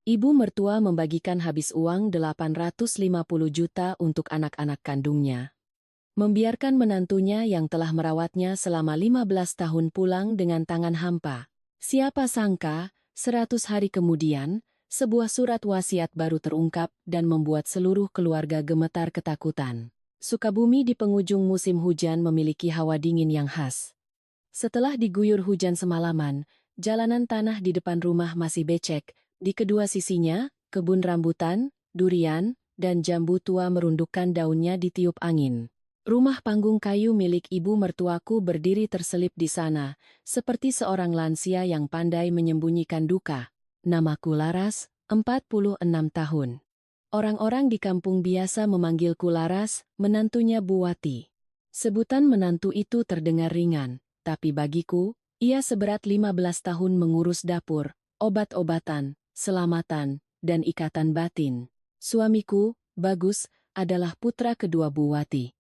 Ibu mertua membagikan habis uang 850 juta untuk anak-anak kandungnya. Membiarkan menantunya yang telah merawatnya selama 15 tahun pulang dengan tangan hampa. Siapa sangka, 100 hari kemudian, sebuah surat wasiat baru terungkap dan membuat seluruh keluarga gemetar ketakutan. Sukabumi di penghujung musim hujan memiliki hawa dingin yang khas. Setelah diguyur hujan semalaman, jalanan tanah di depan rumah masih becek. Di kedua sisinya, kebun rambutan, durian, dan jambu tua merundukkan daunnya ditiup angin. Rumah panggung kayu milik ibu mertuaku berdiri terselip di sana, seperti seorang lansia yang pandai menyembunyikan duka. Namaku Laras, 46 tahun. Orang-orang di kampung biasa memanggilku Laras, menantunya Bu Wati. Sebutan menantu itu terdengar ringan. Tapi bagiku, ia seberat 15 tahun mengurus dapur, obat-obatan, selamatan, dan ikatan batin. Suamiku, Bagus, adalah putra kedua Bu Wati.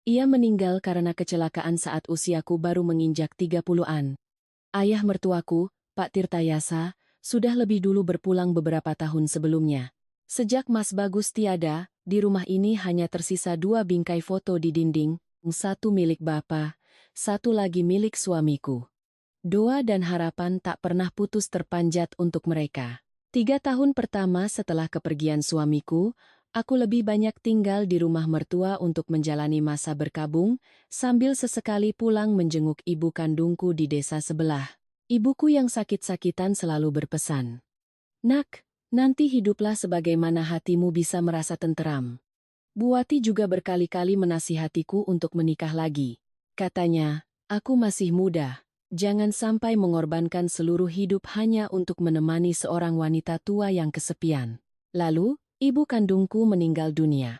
Ia meninggal karena kecelakaan saat usiaku baru menginjak 30-an. Ayah mertuaku, Pak Tirtayasa, sudah lebih dulu berpulang beberapa tahun sebelumnya. Sejak Mas Bagus tiada, di rumah ini hanya tersisa 2 bingkai foto di dinding, satu milik Bapa, satu lagi milik suamiku. Doa dan harapan tak pernah putus terpanjat untuk mereka. 3 tahun pertama setelah kepergian suamiku, aku lebih banyak tinggal di rumah mertua untuk menjalani masa berkabung, sambil sesekali pulang menjenguk ibu kandungku di desa sebelah. Ibuku yang sakit-sakitan selalu berpesan, "Nak, nanti hiduplah sebagaimana hatimu bisa merasa tenteram." Bu Wati juga berkali-kali menasihatiku untuk menikah lagi. Katanya, aku masih muda, jangan sampai mengorbankan seluruh hidup hanya untuk menemani seorang wanita tua yang kesepian. Lalu, ibu kandungku meninggal dunia.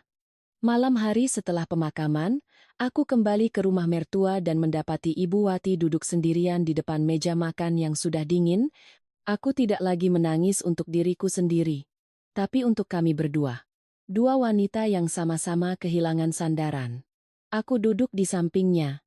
Malam hari setelah pemakaman, aku kembali ke rumah mertua dan mendapati Ibu Wati duduk sendirian di depan meja makan yang sudah dingin. Aku tidak lagi menangis untuk diriku sendiri, tapi untuk kami berdua. Dua wanita yang sama-sama kehilangan sandaran. Aku duduk di sampingnya,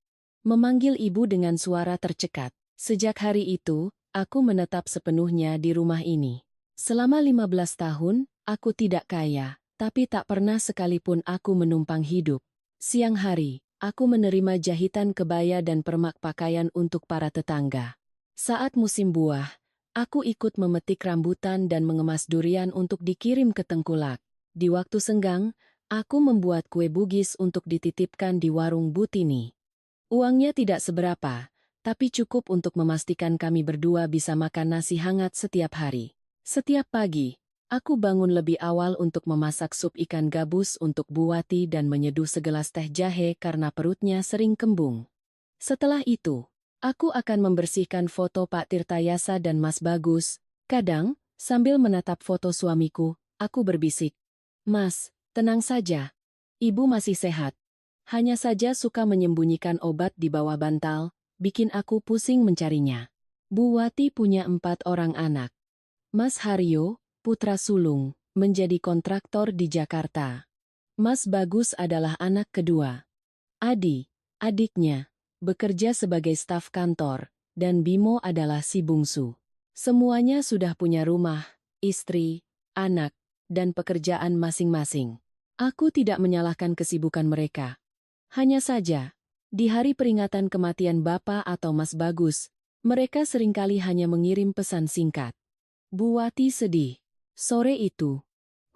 memanggil ibu dengan suara tercekat. Sejak hari itu, aku menetap sepenuhnya di rumah ini. Selama 15 tahun, aku tidak kaya, tapi tak pernah sekalipun aku menumpang hidup. Siang hari, aku menerima jahitan kebaya dan permak pakaian untuk para tetangga. Saat musim buah, aku ikut memetik rambutan dan mengemas durian untuk dikirim ke Tengkulak. Di waktu senggang, aku membuat kue bugis untuk dititipkan di warung Butini. Uangnya tidak seberapa, tapi cukup untuk memastikan kami berdua bisa makan nasi hangat setiap hari. Setiap pagi, aku bangun lebih awal untuk memasak sup ikan gabus untuk Bu Wati dan menyeduh segelas teh jahe karena perutnya sering kembung. Setelah itu, aku akan membersihkan foto Pak Tirtayasa dan Mas Bagus. Kadang, sambil menatap foto suamiku, aku berbisik, "Mas, tenang saja. Ibu masih sehat. Hanya saja suka menyembunyikan obat di bawah bantal, bikin aku pusing mencarinya." Bu Wati punya 4 orang anak. Mas Haryo, putra sulung, menjadi kontraktor di Jakarta. Mas Bagus adalah anak kedua. Adi, adiknya, bekerja sebagai staf kantor, dan Bimo adalah si bungsu. Semuanya sudah punya rumah, istri, anak, dan pekerjaan masing-masing. Aku tidak menyalahkan kesibukan mereka. Hanya saja, di hari peringatan kematian Bapak atau Mas Bagus, mereka seringkali hanya mengirim pesan singkat. Bu Wati sedih. Sore itu,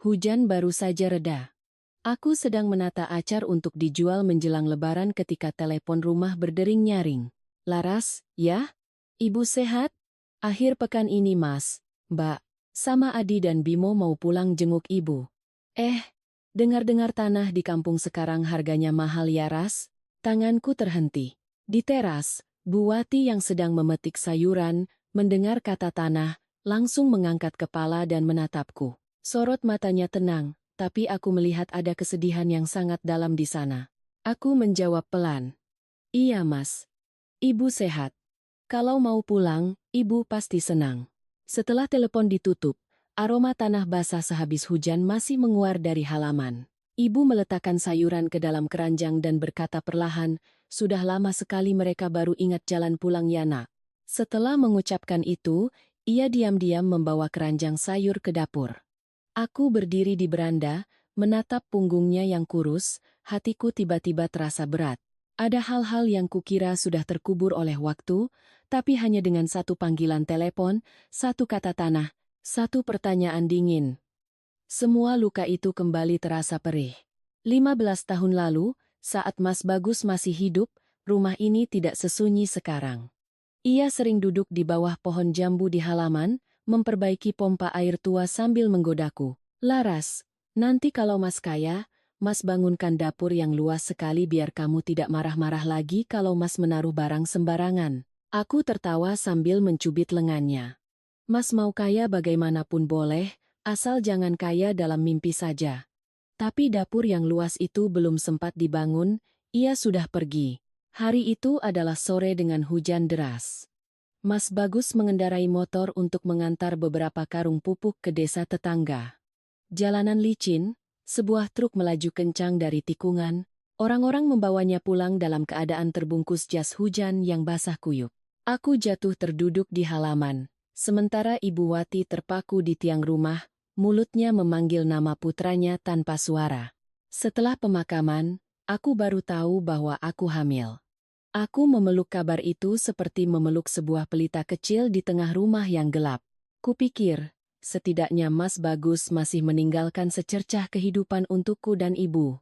hujan baru saja reda. Aku sedang menata acar untuk dijual menjelang Lebaran ketika telepon rumah berdering nyaring. "Laras, ya? Ibu sehat? Akhir pekan ini Mas, Mbak, sama Adi dan Bimo mau pulang jenguk ibu." Dengar-dengar tanah di kampung sekarang harganya mahal ya Ras? Tanganku terhenti. Di teras, Bu Wati yang sedang memetik sayuran, mendengar kata tanah, langsung mengangkat kepala dan menatapku. Sorot matanya tenang, tapi aku melihat ada kesedihan yang sangat dalam di sana. Aku menjawab pelan, "Iya Mas. Ibu sehat. Kalau mau pulang, Ibu pasti senang." Setelah telepon ditutup, aroma tanah basah sehabis hujan masih menguar dari halaman. Ibu meletakkan sayuran ke dalam keranjang dan berkata perlahan, "Sudah lama sekali mereka baru ingat jalan pulang ya Nak." Setelah mengucapkan itu, Ia diam-diam membawa keranjang sayur ke dapur. Aku berdiri di beranda, menatap punggungnya yang kurus, hatiku tiba-tiba terasa berat. Ada hal-hal yang kukira sudah terkubur oleh waktu, tapi hanya dengan satu panggilan telepon, satu kata tanah, satu pertanyaan dingin. Semua luka itu kembali terasa perih. 15 tahun lalu, saat Mas Bagus masih hidup, rumah ini tidak sesunyi sekarang. Ia sering duduk di bawah pohon jambu di halaman, memperbaiki pompa air tua sambil menggodaku. Laras, nanti kalau Mas kaya, Mas bangunkan dapur yang luas sekali biar kamu tidak marah-marah lagi kalau Mas menaruh barang sembarangan. Aku tertawa sambil mencubit lengannya. Mas mau kaya bagaimanapun boleh, asal jangan kaya dalam mimpi saja. Tapi dapur yang luas itu belum sempat dibangun, ia sudah pergi. Hari itu adalah sore dengan hujan deras. Mas Bagus mengendarai motor untuk mengantar beberapa karung pupuk ke desa tetangga. Jalanan licin, sebuah truk melaju kencang dari tikungan, orang-orang membawanya pulang dalam keadaan terbungkus jas hujan yang basah kuyup. Aku jatuh terduduk di halaman, sementara Ibu Wati terpaku di tiang rumah, mulutnya memanggil nama putranya tanpa suara. Setelah pemakaman, aku baru tahu bahwa aku hamil. Aku memeluk kabar itu seperti memeluk sebuah pelita kecil di tengah rumah yang gelap. Kupikir, setidaknya Mas Bagus masih meninggalkan secercah kehidupan untukku dan ibu.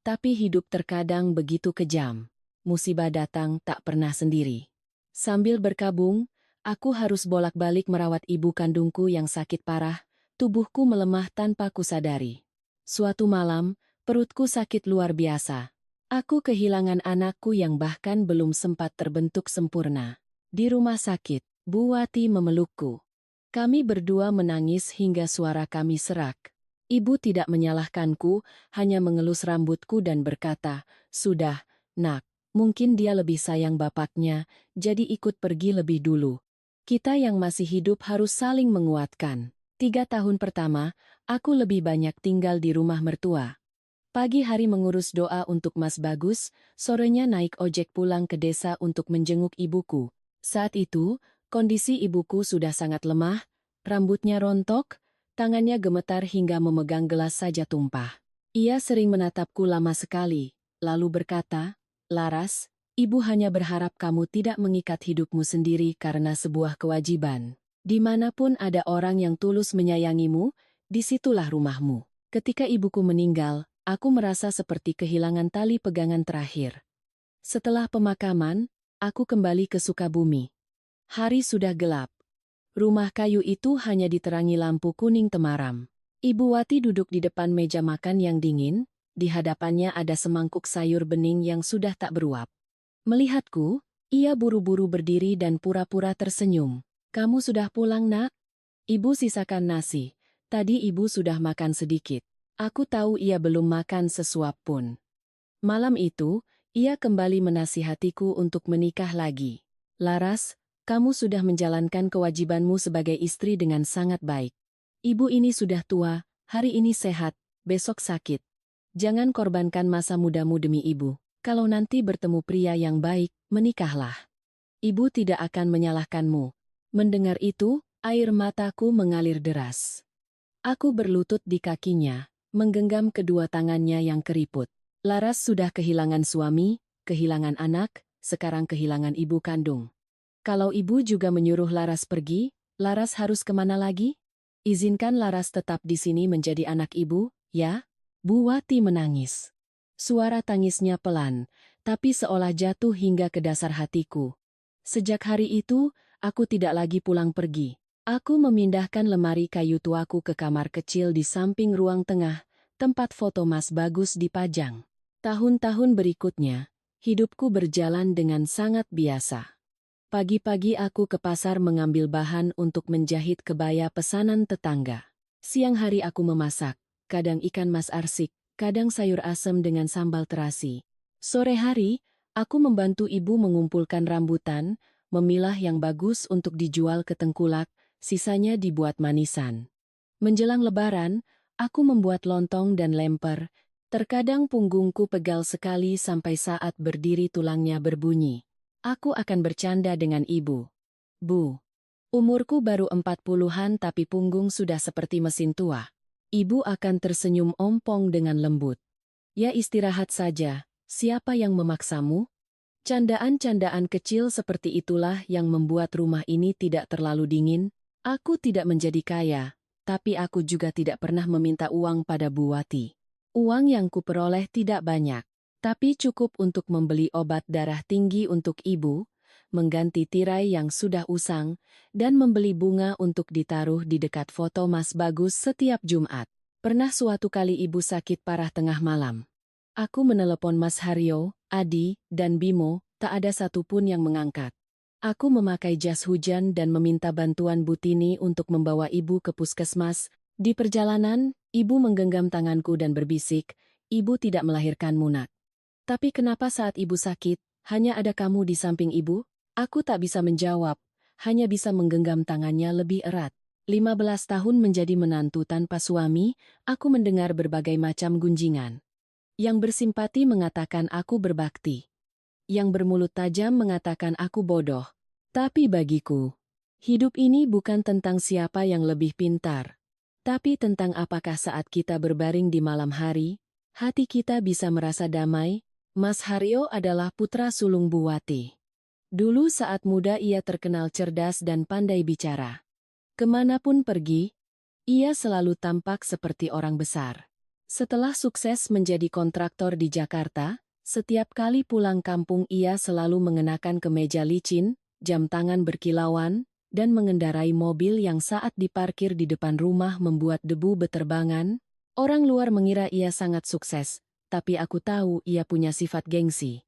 Tapi hidup terkadang begitu kejam. Musibah datang tak pernah sendiri. Sambil berkabung, aku harus bolak-balik merawat ibu kandungku yang sakit parah, tubuhku melemah tanpa kusadari. Suatu malam, perutku sakit luar biasa. Aku kehilangan anakku yang bahkan belum sempat terbentuk sempurna. Di rumah sakit, Bu Wati memelukku. Kami berdua menangis hingga suara kami serak. Ibu tidak menyalahkanku, hanya mengelus rambutku dan berkata, "Sudah, Nak, mungkin dia lebih sayang bapaknya, jadi ikut pergi lebih dulu. Kita yang masih hidup harus saling menguatkan." 3 tahun pertama, aku lebih banyak tinggal di rumah mertua. Pagi hari mengurus doa untuk Mas Bagus, sorenya naik ojek pulang ke desa untuk menjenguk ibuku. Saat itu, kondisi ibuku sudah sangat lemah, rambutnya rontok, tangannya gemetar hingga memegang gelas saja tumpah. Ia sering menatapku lama sekali, lalu berkata, "Laras, ibu hanya berharap kamu tidak mengikat hidupmu sendiri karena sebuah kewajiban. Dimanapun ada orang yang tulus menyayangimu, disitulah rumahmu." Ketika ibuku meninggal, aku merasa seperti kehilangan tali pegangan terakhir. Setelah pemakaman, aku kembali ke Sukabumi. Hari sudah gelap. Rumah kayu itu hanya diterangi lampu kuning temaram. Ibu Wati duduk di depan meja makan yang dingin, di hadapannya ada semangkuk sayur bening yang sudah tak beruap. Melihatku, ia buru-buru berdiri dan pura-pura tersenyum. "Kamu sudah pulang, Nak?" Ibu sisakan nasi. Tadi ibu sudah makan sedikit. Aku tahu ia belum makan sesuap pun. Malam itu, ia kembali menasihatiku untuk menikah lagi. "Laras, kamu sudah menjalankan kewajibanmu sebagai istri dengan sangat baik. Ibu ini sudah tua, hari ini sehat, besok sakit. Jangan korbankan masa mudamu demi ibu. Kalau nanti bertemu pria yang baik, menikahlah. Ibu tidak akan menyalahkanmu." Mendengar itu, air mataku mengalir deras. Aku berlutut di kakinya, menggenggam kedua tangannya yang keriput. Laras sudah kehilangan suami, kehilangan anak, sekarang kehilangan ibu kandung. Kalau ibu juga menyuruh Laras pergi, Laras harus kemana lagi? Izinkan Laras tetap di sini menjadi anak ibu, ya? Bu Wati menangis. Suara tangisnya pelan, tapi seolah jatuh hingga ke dasar hatiku. Sejak hari itu, aku tidak lagi pulang pergi. Aku memindahkan lemari kayu tuaku ke kamar kecil di samping ruang tengah, tempat foto Mas Bagus dipajang. Tahun-tahun berikutnya, hidupku berjalan dengan sangat biasa. Pagi-pagi aku ke pasar mengambil bahan untuk menjahit kebaya pesanan tetangga. Siang hari aku memasak, kadang ikan mas arsik, kadang sayur asem dengan sambal terasi. Sore hari, aku membantu ibu mengumpulkan rambutan, memilah yang bagus untuk dijual ke tengkulak, sisanya dibuat manisan. Menjelang lebaran, aku membuat lontong dan lemper. Terkadang punggungku pegal sekali sampai saat berdiri tulangnya berbunyi. Aku akan bercanda dengan ibu. "Bu, Umurku baru 40-an tapi punggung sudah seperti mesin tua. Ibu akan tersenyum ompong dengan lembut. Ya istirahat saja, siapa yang memaksamu? Candaan-candaan kecil seperti itulah yang membuat rumah ini tidak terlalu dingin. Aku tidak menjadi kaya, tapi aku juga tidak pernah meminta uang pada Bu Wati. Uang yang kuperoleh tidak banyak, tapi cukup untuk membeli obat darah tinggi untuk ibu, mengganti tirai yang sudah usang, dan membeli bunga untuk ditaruh di dekat foto Mas Bagus setiap Jumat. Pernah suatu kali ibu sakit parah tengah malam. Aku menelepon Mas Haryo, Adi, dan Bimo, tak ada satupun yang mengangkat. Aku memakai jas hujan dan meminta bantuan Bu Tini untuk membawa ibu ke puskesmas. Di perjalanan, ibu menggenggam tanganku dan berbisik, ibu tidak melahirkanmu nak. Tapi kenapa saat ibu sakit, hanya ada kamu di samping ibu? Aku tak bisa menjawab, hanya bisa menggenggam tangannya lebih erat. 15 tahun menjadi menantu tanpa suami, aku mendengar berbagai macam gunjingan. Yang bersimpati mengatakan aku berbakti. Yang bermulut tajam mengatakan aku bodoh. Tapi bagiku, hidup ini bukan tentang siapa yang lebih pintar. Tapi tentang apakah saat kita berbaring di malam hari, hati kita bisa merasa damai. Mas Haryo adalah putra sulung Bu Wati. Dulu saat muda ia terkenal cerdas dan pandai bicara. Kemanapun pergi, ia selalu tampak seperti orang besar. Setelah sukses menjadi kontraktor di Jakarta, setiap kali pulang kampung ia selalu mengenakan kemeja licin, jam tangan berkilauan, dan mengendarai mobil yang saat diparkir di depan rumah membuat debu beterbangan. Orang luar mengira ia sangat sukses, tapi aku tahu ia punya sifat gengsi.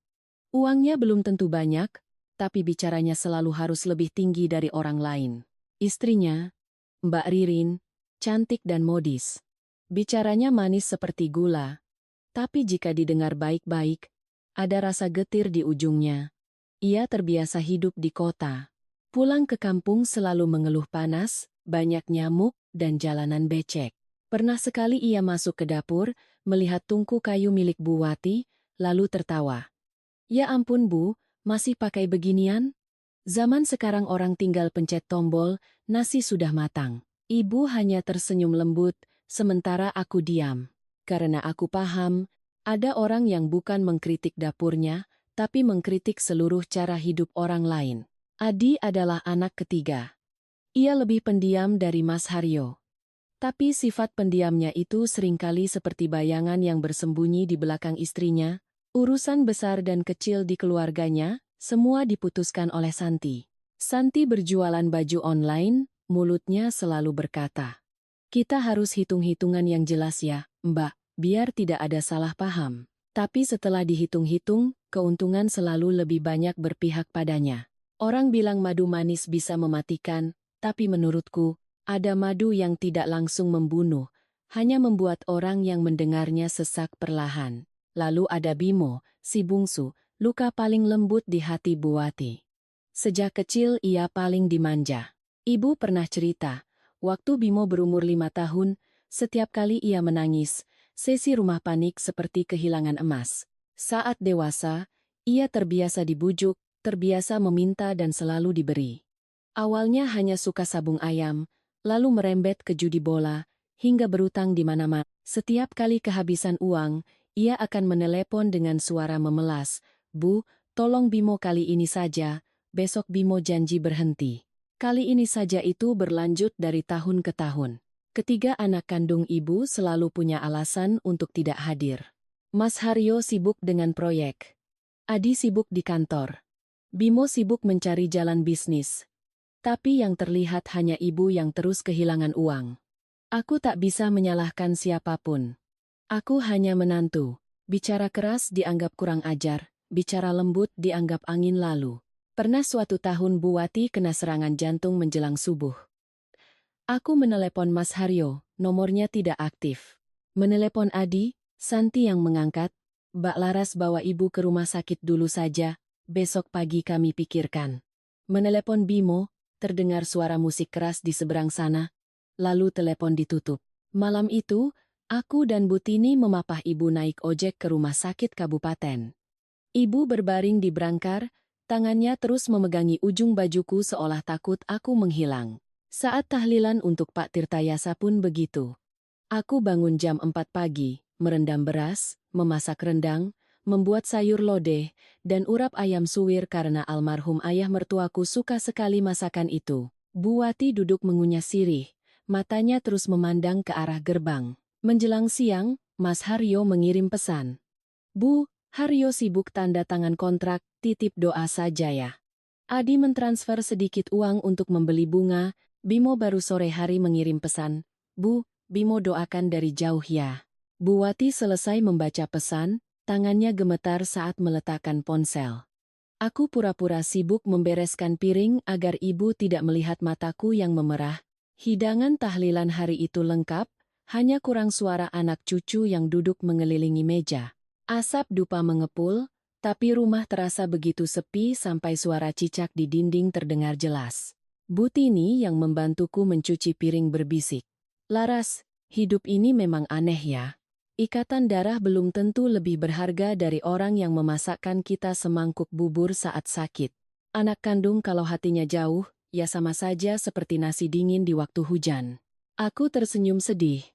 Uangnya belum tentu banyak, tapi bicaranya selalu harus lebih tinggi dari orang lain. Istrinya, Mbak Ririn, cantik dan modis. Bicaranya manis seperti gula, tapi jika didengar baik-baik, ada rasa getir di ujungnya. Ia terbiasa hidup di kota. Pulang ke kampung selalu mengeluh panas, banyak nyamuk, dan jalanan becek. Pernah sekali ia masuk ke dapur, melihat tungku kayu milik Bu Wati, lalu tertawa. Ya ampun Bu, masih pakai beginian? Zaman sekarang orang tinggal pencet tombol, nasi sudah matang. Ibu hanya tersenyum lembut, sementara aku diam. Karena aku paham, ada orang yang bukan mengkritik dapurnya, tapi mengkritik seluruh cara hidup orang lain. Adi adalah anak ketiga. Ia lebih pendiam dari Mas Haryo. Tapi sifat pendiamnya itu seringkali seperti bayangan yang bersembunyi di belakang istrinya. Urusan besar dan kecil di keluarganya, semua diputuskan oleh Santi. Santi berjualan baju online, mulutnya selalu berkata, "Kita harus hitung-hitungan yang jelas ya, Mbak, biar tidak ada salah paham." Tapi setelah dihitung-hitung, keuntungan selalu lebih banyak berpihak padanya. Orang bilang madu manis bisa mematikan, tapi menurutku, ada madu yang tidak langsung membunuh, hanya membuat orang yang mendengarnya sesak perlahan. Lalu ada Bimo, si bungsu, luka paling lembut di hati Bu Wati. Sejak kecil ia paling dimanja. Ibu pernah cerita, waktu Bimo berumur 5 tahun, setiap kali ia menangis, sesi rumah panik seperti kehilangan emas. Saat dewasa, ia terbiasa dibujuk, terbiasa meminta dan selalu diberi. Awalnya hanya suka sabung ayam, lalu merembet ke judi bola, hingga berutang di mana-mana. Setiap kali kehabisan uang, ia akan menelepon dengan suara memelas, "Bu, tolong Bimo kali ini saja." Besok Bimo janji berhenti. Kali ini saja itu berlanjut dari tahun ke tahun. Ketiga anak kandung ibu selalu punya alasan untuk tidak hadir. Mas Haryo sibuk dengan proyek. Adi sibuk di kantor. Bimo sibuk mencari jalan bisnis. Tapi yang terlihat hanya ibu yang terus kehilangan uang. Aku tak bisa menyalahkan siapapun. Aku hanya menantu. Bicara keras dianggap kurang ajar, bicara lembut dianggap angin lalu. Pernah suatu tahun Bu Wati kena serangan jantung menjelang subuh. Aku menelepon Mas Haryo, nomornya tidak aktif. Menelepon Adi, Santi yang mengangkat, "Mbak Laras bawa ibu ke rumah sakit dulu saja, besok pagi kami pikirkan." Menelepon Bimo, terdengar suara musik keras di seberang sana, lalu telepon ditutup. Malam itu, aku dan Bu Tini memapah ibu naik ojek ke rumah sakit kabupaten. Ibu berbaring di brangkar, Tangannya terus memegangi ujung bajuku seolah takut aku menghilang. Saat tahlilan untuk Pak Tirtayasa pun begitu. Aku bangun jam 4 pagi, merendam beras, memasak rendang, membuat sayur lodeh, dan urap ayam suwir karena almarhum ayah mertuaku suka sekali masakan itu. Bu Wati duduk mengunyah sirih, matanya terus memandang ke arah gerbang. Menjelang siang, Mas Haryo mengirim pesan. Bu, Haryo sibuk tanda tangan kontrak, titip doa saja ya. Adi mentransfer sedikit uang untuk membeli bunga, Bimo baru sore hari mengirim pesan. Bu, Bimo doakan dari jauh ya. Bu Wati selesai membaca pesan, tangannya gemetar saat meletakkan ponsel. Aku pura-pura sibuk membereskan piring agar ibu tidak melihat mataku yang memerah. Hidangan tahlilan hari itu lengkap, hanya kurang suara anak cucu yang duduk mengelilingi meja. Asap dupa mengepul, tapi rumah terasa begitu sepi sampai suara cicak di dinding terdengar jelas. Bu Tini yang membantuku mencuci piring berbisik. Laras, hidup ini memang aneh ya. Ikatan darah belum tentu lebih berharga dari orang yang memasakkan kita semangkuk bubur saat sakit. Anak kandung kalau hatinya jauh, ya sama saja seperti nasi dingin di waktu hujan. Aku tersenyum sedih.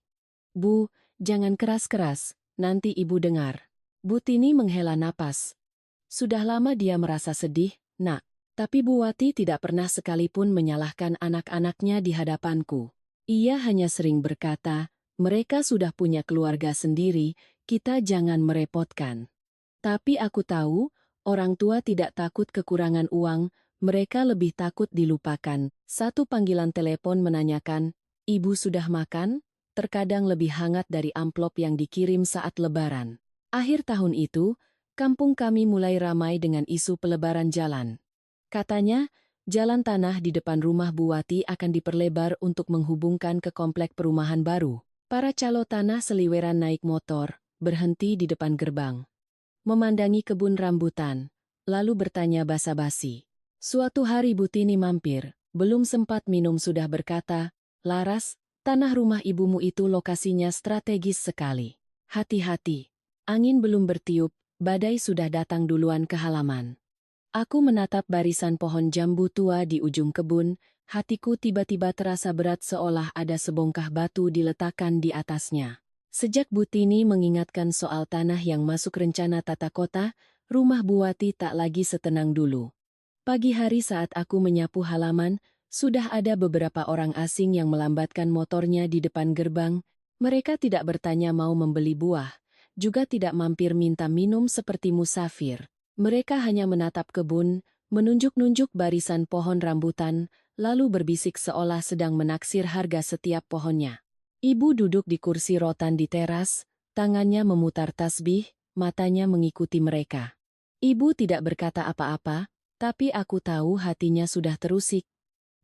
Bu, jangan keras-keras, nanti ibu dengar. Bu Tini menghela napas. Sudah lama dia merasa sedih, Nak. Tapi Bu Wati tidak pernah sekalipun menyalahkan anak-anaknya di hadapanku. Ia hanya sering berkata, mereka sudah punya keluarga sendiri, kita jangan merepotkan. Tapi aku tahu, orang tua tidak takut kekurangan uang, mereka lebih takut dilupakan. Satu panggilan telepon menanyakan, ibu sudah makan? Terkadang lebih hangat dari amplop yang dikirim saat lebaran. Akhir tahun itu, kampung kami mulai ramai dengan isu pelebaran jalan. Katanya, jalan tanah di depan rumah Bu Wati akan diperlebar untuk menghubungkan ke komplek perumahan baru. Para calo tanah seliweran naik motor, berhenti di depan gerbang. Memandangi kebun rambutan, lalu bertanya basa-basi. Suatu hari Bu Tini mampir, belum sempat minum sudah berkata, Laras, tanah rumah ibumu itu lokasinya strategis sekali. Hati-hati, angin belum bertiup, badai sudah datang duluan ke halaman. Aku menatap barisan pohon jambu tua di ujung kebun, hatiku tiba-tiba terasa berat seolah ada sebongkah batu diletakkan di atasnya. Sejak Bu Tini mengingatkan soal tanah yang masuk rencana tata kota, rumah Bu Wati tak lagi setenang dulu. Pagi hari saat aku menyapu halaman, sudah ada beberapa orang asing yang melambatkan motornya di depan gerbang. Mereka tidak bertanya mau membeli buah, juga tidak mampir minta minum seperti musafir. Mereka hanya menatap kebun, menunjuk-nunjuk barisan pohon rambutan, lalu berbisik seolah sedang menaksir harga setiap pohonnya. Ibu duduk di kursi rotan di teras, tangannya memutar tasbih, matanya mengikuti mereka. Ibu tidak berkata apa-apa, tapi aku tahu hatinya sudah terusik.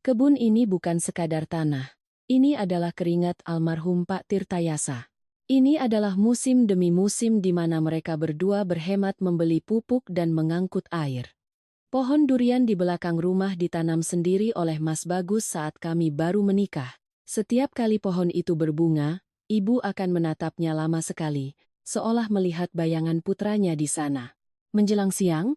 Kebun ini bukan sekadar tanah. Ini adalah keringat almarhum Pak Tirtayasa. Ini adalah musim demi musim di mana mereka berdua berhemat membeli pupuk dan mengangkut air. Pohon durian di belakang rumah ditanam sendiri oleh Mas Bagus saat kami baru menikah. Setiap kali pohon itu berbunga, ibu akan menatapnya lama sekali, seolah melihat bayangan putranya di sana. Menjelang siang,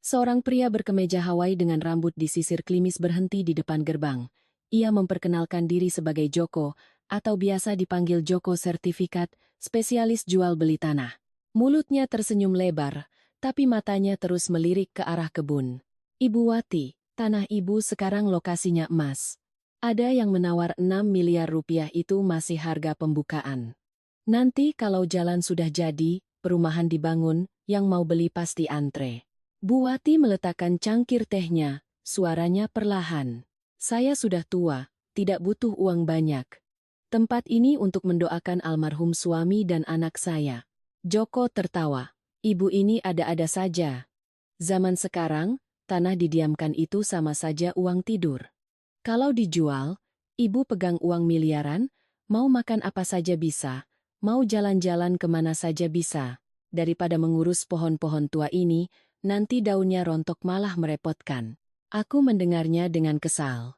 seorang pria berkemeja Hawaii dengan rambut disisir klimis berhenti di depan gerbang. Ia memperkenalkan diri sebagai Joko, atau biasa dipanggil Joko Sertifikat, spesialis jual beli tanah. Mulutnya tersenyum lebar, tapi matanya terus melirik ke arah kebun. Ibu Wati, tanah ibu sekarang lokasinya emas. Ada yang menawar 6 miliar rupiah itu masih harga pembukaan. Nanti kalau jalan sudah jadi, perumahan dibangun, yang mau beli pasti antre. Bu Wati meletakkan cangkir tehnya, suaranya perlahan. Saya sudah tua, tidak butuh uang banyak. Tempat ini untuk mendoakan almarhum suami dan anak saya. Joko tertawa. Ibu ini ada-ada saja. Zaman sekarang, tanah didiamkan itu sama saja uang tidur. Kalau dijual, ibu pegang uang miliaran, mau makan apa saja bisa, mau jalan-jalan kemana saja bisa. Daripada mengurus pohon-pohon tua ini, nanti daunnya rontok malah merepotkan. Aku mendengarnya dengan kesal.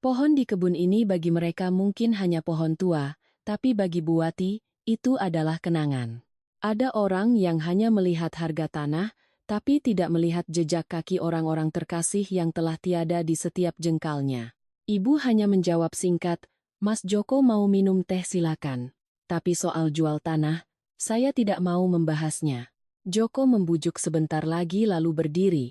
Pohon di kebun ini bagi mereka mungkin hanya pohon tua, tapi bagi Bu Wati, itu adalah kenangan. Ada orang yang hanya melihat harga tanah, tapi tidak melihat jejak kaki orang-orang terkasih yang telah tiada di setiap jengkalnya. Ibu hanya menjawab singkat, "Mas Joko mau minum teh silakan. Tapi soal jual tanah, saya tidak mau membahasnya." Joko membujuk sebentar lagi lalu berdiri.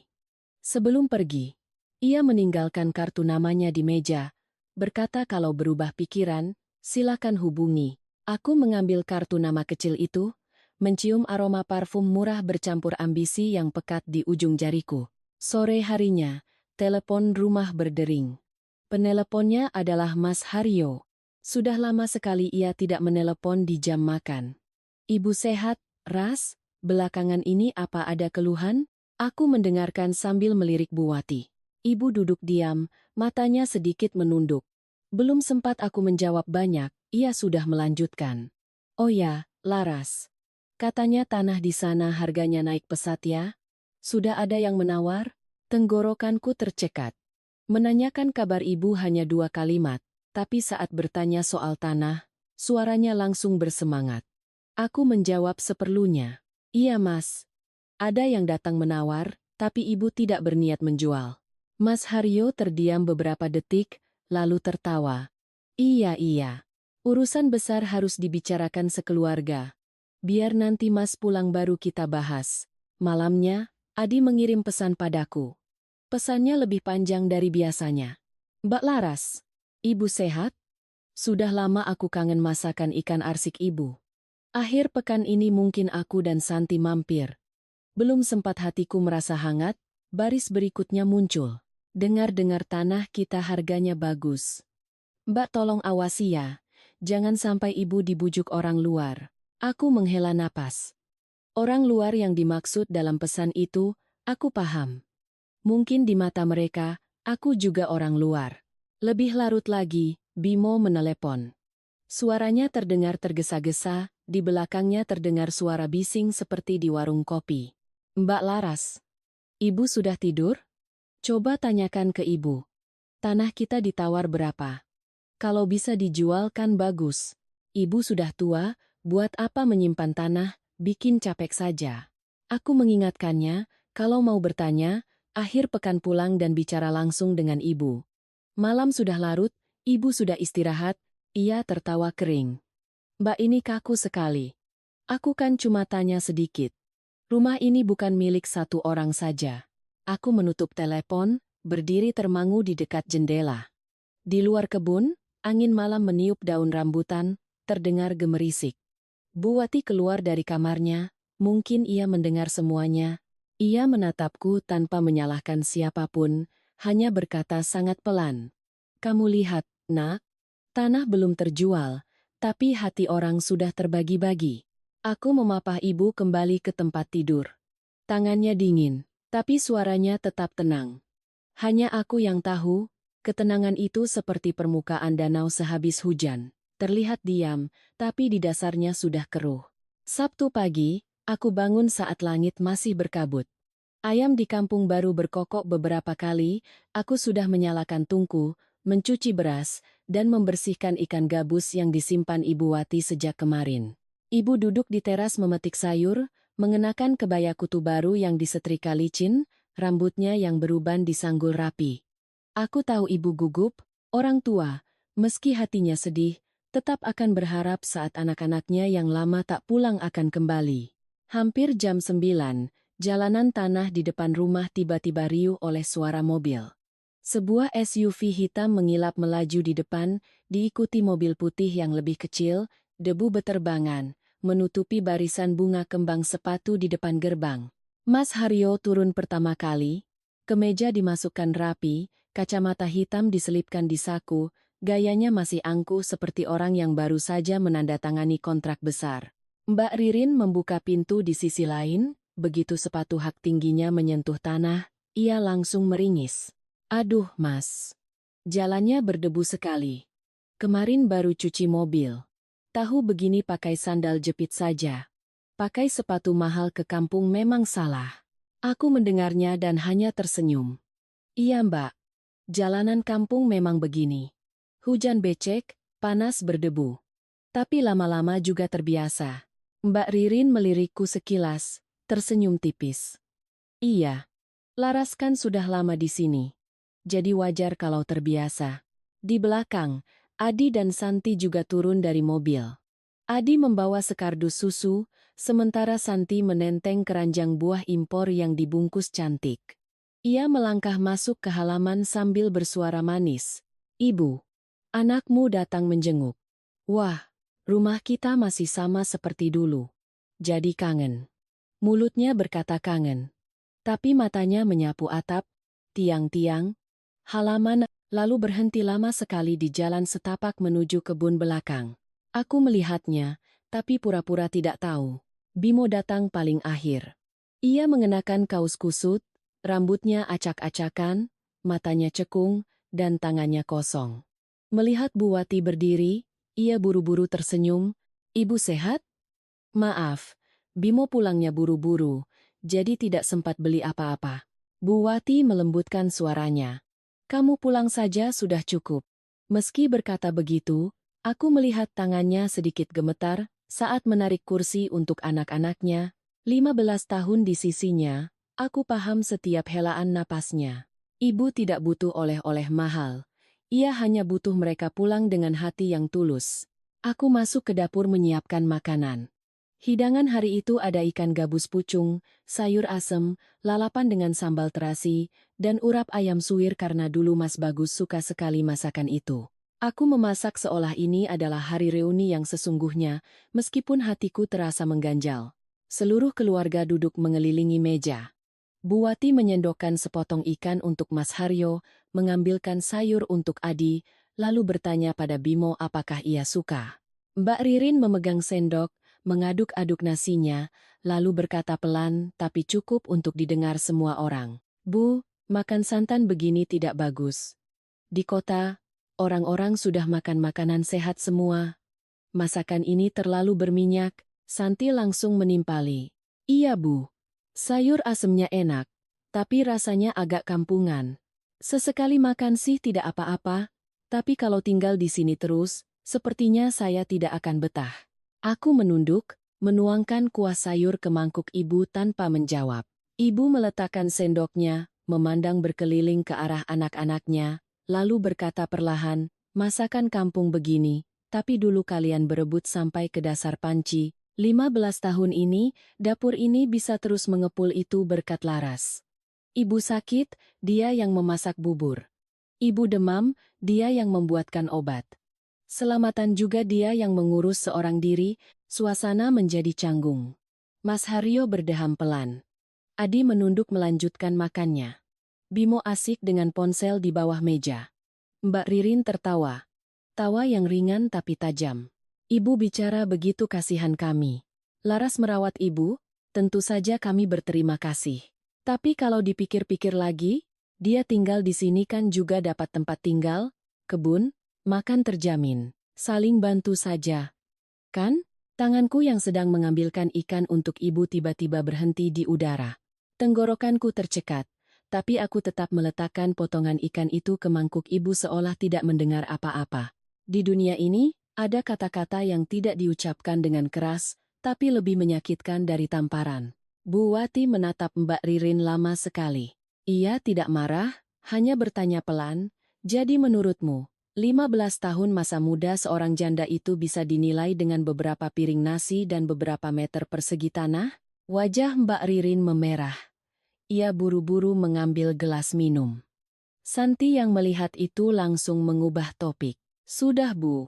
Sebelum pergi, ia meninggalkan kartu namanya di meja, berkata kalau berubah pikiran, silakan hubungi. Aku mengambil kartu nama kecil itu, mencium aroma parfum murah bercampur ambisi yang pekat di ujung jariku. Sore harinya, telepon rumah berdering. Peneleponnya adalah Mas Haryo. Sudah lama sekali ia tidak menelepon di jam makan. "Ibu sehat, Ras? Belakangan ini apa ada keluhan?" Aku mendengarkan sambil melirik Bu Wati. Ibu duduk diam, matanya sedikit menunduk. Belum sempat aku menjawab banyak, ia sudah melanjutkan. "Oh ya, Laras. Katanya tanah di sana harganya naik pesat ya? Sudah ada yang menawar?" Tenggorokanku tercekat. Menanyakan kabar ibu hanya 2 kalimat, tapi saat bertanya soal tanah, suaranya langsung bersemangat. Aku menjawab seperlunya. "Iya Mas. Ada yang datang menawar, tapi ibu tidak berniat menjual." Mas Haryo terdiam beberapa detik, lalu tertawa. Iya. Urusan besar harus dibicarakan sekeluarga. Biar nanti Mas pulang baru kita bahas." Malamnya, Adi mengirim pesan padaku. Pesannya lebih panjang dari biasanya. "Mbak Laras, ibu sehat? Sudah lama aku kangen masakan ikan arsik ibu. Akhir pekan ini mungkin aku dan Santi mampir." Belum sempat hatiku merasa hangat, baris berikutnya muncul. "Dengar-dengar tanah kita harganya bagus. Mbak tolong awasi ya, jangan sampai ibu dibujuk orang luar." Aku menghela napas. Orang luar yang dimaksud dalam pesan itu, aku paham. Mungkin di mata mereka, aku juga orang luar. Lebih larut lagi, Bimo menelepon. Suaranya terdengar tergesa-gesa, di belakangnya terdengar suara bising seperti di warung kopi. "Mbak Laras, ibu sudah tidur? Coba tanyakan ke ibu. Tanah kita ditawar berapa? Kalau bisa dijual kan bagus. Ibu sudah tua, buat apa menyimpan tanah, bikin capek saja." Aku mengingatkannya, kalau mau bertanya, akhir pekan pulang dan bicara langsung dengan ibu. Malam sudah larut, ibu sudah istirahat, ia tertawa kering. "Mbak ini kaku sekali. Aku kan cuma tanya sedikit. Rumah ini bukan milik satu orang saja." Aku menutup telepon, berdiri termangu di dekat jendela. Di luar kebun, angin malam meniup daun rambutan, terdengar gemerisik. Bu Wati keluar dari kamarnya, mungkin ia mendengar semuanya. Ia menatapku tanpa menyalahkan siapapun, hanya berkata sangat pelan. "Kamu lihat, Nak, tanah belum terjual, tapi hati orang sudah terbagi-bagi." Aku memapah ibu kembali ke tempat tidur. Tangannya dingin, tapi suaranya tetap tenang. Hanya aku yang tahu, ketenangan itu seperti permukaan danau sehabis hujan. Terlihat diam, tapi di dasarnya sudah keruh. Sabtu pagi, aku bangun saat langit masih berkabut. Ayam di kampung baru berkokok beberapa kali, aku sudah menyalakan tungku, mencuci beras, dan membersihkan ikan gabus yang disimpan Ibu Wati sejak kemarin. Ibu duduk di teras memetik sayur, mengenakan kebaya kutu baru yang disetrika licin, rambutnya yang beruban disanggul rapi. Aku tahu ibu gugup, orang tua, meski hatinya sedih, tetap akan berharap saat anak-anaknya yang lama tak pulang akan kembali. Hampir jam 9, jalanan tanah di depan rumah tiba-tiba riuh oleh suara mobil. Sebuah SUV hitam mengilap melaju di depan, diikuti mobil putih yang lebih kecil, debu beterbangan, menutupi barisan bunga kembang sepatu di depan gerbang. Mas Haryo turun pertama kali, kemeja dimasukkan rapi, kacamata hitam diselipkan di saku, gayanya masih angkuh seperti orang yang baru saja menandatangani kontrak besar. Mbak Ririn membuka pintu di sisi lain, begitu sepatu hak tingginya menyentuh tanah, ia langsung meringis. "Aduh, Mas. Jalannya berdebu sekali. Kemarin baru cuci mobil. Tahu begini pakai sandal jepit saja. Pakai sepatu mahal ke kampung memang salah." Aku mendengarnya dan hanya tersenyum. "Iya, Mbak. Jalanan kampung memang begini. Hujan becek, panas berdebu. Tapi lama-lama juga terbiasa." Mbak Ririn melirikku sekilas, tersenyum tipis. Iya, Laras kan sudah lama di sini. Jadi wajar kalau terbiasa. Di belakang, Adi dan Santi juga turun dari mobil. Adi membawa sekardus susu, sementara Santi menenteng keranjang buah impor yang dibungkus cantik. Ia melangkah masuk ke halaman sambil bersuara manis. "Ibu, anakmu datang menjenguk. Wah, rumah kita masih sama seperti dulu. Jadi kangen." Mulutnya berkata kangen, tapi matanya menyapu atap, tiang-tiang, halaman, lalu berhenti lama sekali di jalan setapak menuju kebun belakang. Aku melihatnya, tapi pura-pura tidak tahu. Bimo datang paling akhir. Ia mengenakan kaos kusut, rambutnya acak-acakan, matanya cekung, dan tangannya kosong. Melihat Bu Wati berdiri, ia buru-buru tersenyum. "Ibu sehat?" "Maaf, Bimo pulangnya buru-buru, jadi tidak sempat beli apa-apa." Bu Wati melembutkan suaranya. "Kamu pulang saja sudah cukup." Meski berkata begitu, aku melihat tangannya sedikit gemetar saat menarik kursi untuk anak-anaknya. 15 tahun di sisinya, aku paham setiap helaan napasnya. Ibu tidak butuh oleh-oleh mahal. Ia hanya butuh mereka pulang dengan hati yang tulus. Aku masuk ke dapur menyiapkan makanan. Hidangan hari itu ada ikan gabus pucung, sayur asem, lalapan dengan sambal terasi, dan urap ayam suwir karena dulu Mas Bagus suka sekali masakan itu. Aku memasak seolah ini adalah hari reuni yang sesungguhnya, meskipun hatiku terasa mengganjal. Seluruh keluarga duduk mengelilingi meja. Bu Wati menyendokkan sepotong ikan untuk Mas Haryo, mengambilkan sayur untuk Adi, lalu bertanya pada Bimo apakah ia suka. Mbak Ririn memegang sendok, mengaduk-aduk nasinya, lalu berkata pelan tapi cukup untuk didengar semua orang. "Bu, makan santan begini tidak bagus. Di kota, orang-orang sudah makan makanan sehat semua. Masakan ini terlalu berminyak." Santi langsung menimpali. "Iya Bu, sayur asemnya enak, tapi rasanya agak kampungan. Sesekali makan sih tidak apa-apa, tapi kalau tinggal di sini terus, sepertinya saya tidak akan betah." Aku menunduk, menuangkan kuah sayur ke mangkuk ibu tanpa menjawab. Ibu meletakkan sendoknya, memandang berkeliling ke arah anak-anaknya, lalu berkata perlahan, "Masakan kampung begini, tapi dulu kalian berebut sampai ke dasar panci. 15 tahun ini, dapur ini bisa terus mengepul itu berkat Laras. Ibu sakit, dia yang memasak bubur. Ibu demam, dia yang membuatkan obat. Selamatan juga dia yang mengurus seorang diri." Suasana menjadi canggung. Mas Haryo berdeham pelan. Adi menunduk melanjutkan makannya. Bimo asik dengan ponsel di bawah meja. Mbak Ririn tertawa. Tawa yang ringan tapi tajam. "Ibu bicara begitu kasihan kami. Laras merawat ibu, tentu saja kami berterima kasih. Tapi kalau dipikir-pikir lagi, dia tinggal di sini kan juga dapat tempat tinggal, kebun, makan terjamin. Saling bantu saja. Kan?" Tanganku yang sedang mengambilkan ikan untuk ibu tiba-tiba berhenti di udara. Tenggorokanku tercekat, tapi aku tetap meletakkan potongan ikan itu ke mangkuk ibu seolah tidak mendengar apa-apa. Di dunia ini, ada kata-kata yang tidak diucapkan dengan keras, tapi lebih menyakitkan dari tamparan. Bu Wati menatap Mbak Ririn lama sekali. Ia tidak marah, hanya bertanya pelan, "Jadi menurutmu, 15 tahun masa muda seorang janda itu bisa dinilai dengan beberapa piring nasi dan beberapa meter persegi tanah?" Wajah Mbak Ririn memerah. Ia buru-buru mengambil gelas minum. Santi yang melihat itu langsung mengubah topik. "Sudah Bu,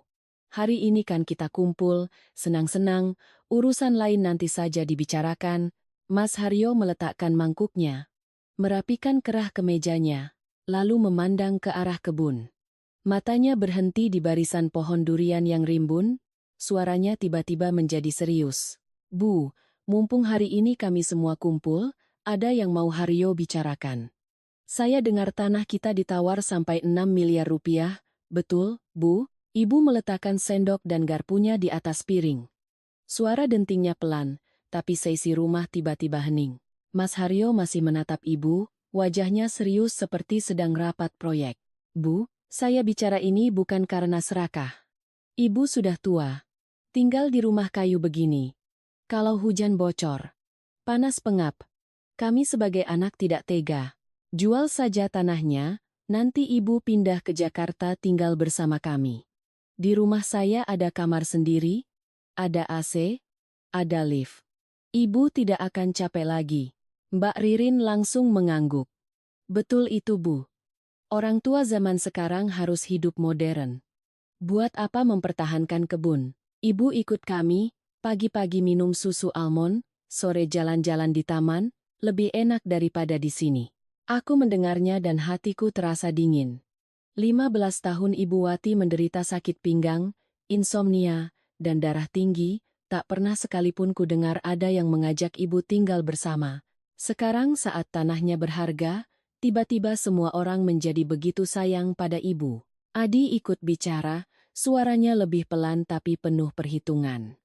hari ini kan kita kumpul, senang-senang, urusan lain nanti saja dibicarakan." Mas Haryo meletakkan mangkuknya, merapikan kerah ke mejanya, lalu memandang ke arah kebun. Matanya berhenti di barisan pohon durian yang rimbun, suaranya tiba-tiba menjadi serius. "Bu, mumpung hari ini kami semua kumpul, ada yang mau Haryo bicarakan. Saya dengar tanah kita ditawar sampai 6 miliar rupiah, betul, Bu?" Ibu meletakkan sendok dan garpunya di atas piring. Suara dentingnya pelan, tapi seisi rumah tiba-tiba hening. Mas Haryo masih menatap ibu, wajahnya serius seperti sedang rapat proyek. "Bu, saya bicara ini bukan karena serakah. Ibu sudah tua. Tinggal di rumah kayu begini. Kalau hujan bocor, panas pengap, Kami sebagai anak tidak tega. Jual saja tanahnya, nanti ibu pindah ke Jakarta tinggal bersama kami. Di rumah saya ada kamar sendiri, ada AC, ada lift. Ibu tidak akan capek lagi. Mbak Ririn langsung mengangguk. Betul itu, Bu. Orang tua zaman sekarang harus hidup modern. Buat apa mempertahankan kebun? Ibu ikut kami, pagi-pagi minum susu almond, sore jalan-jalan di taman, lebih enak daripada di sini. Aku mendengarnya dan hatiku terasa dingin. 15 tahun Ibu Wati menderita sakit pinggang, insomnia, dan darah tinggi, tak pernah sekalipun ku dengar ada yang mengajak ibu tinggal bersama. Sekarang saat tanahnya berharga, tiba-tiba semua orang menjadi begitu sayang pada ibu. Adi ikut bicara, suaranya lebih pelan tapi penuh perhitungan.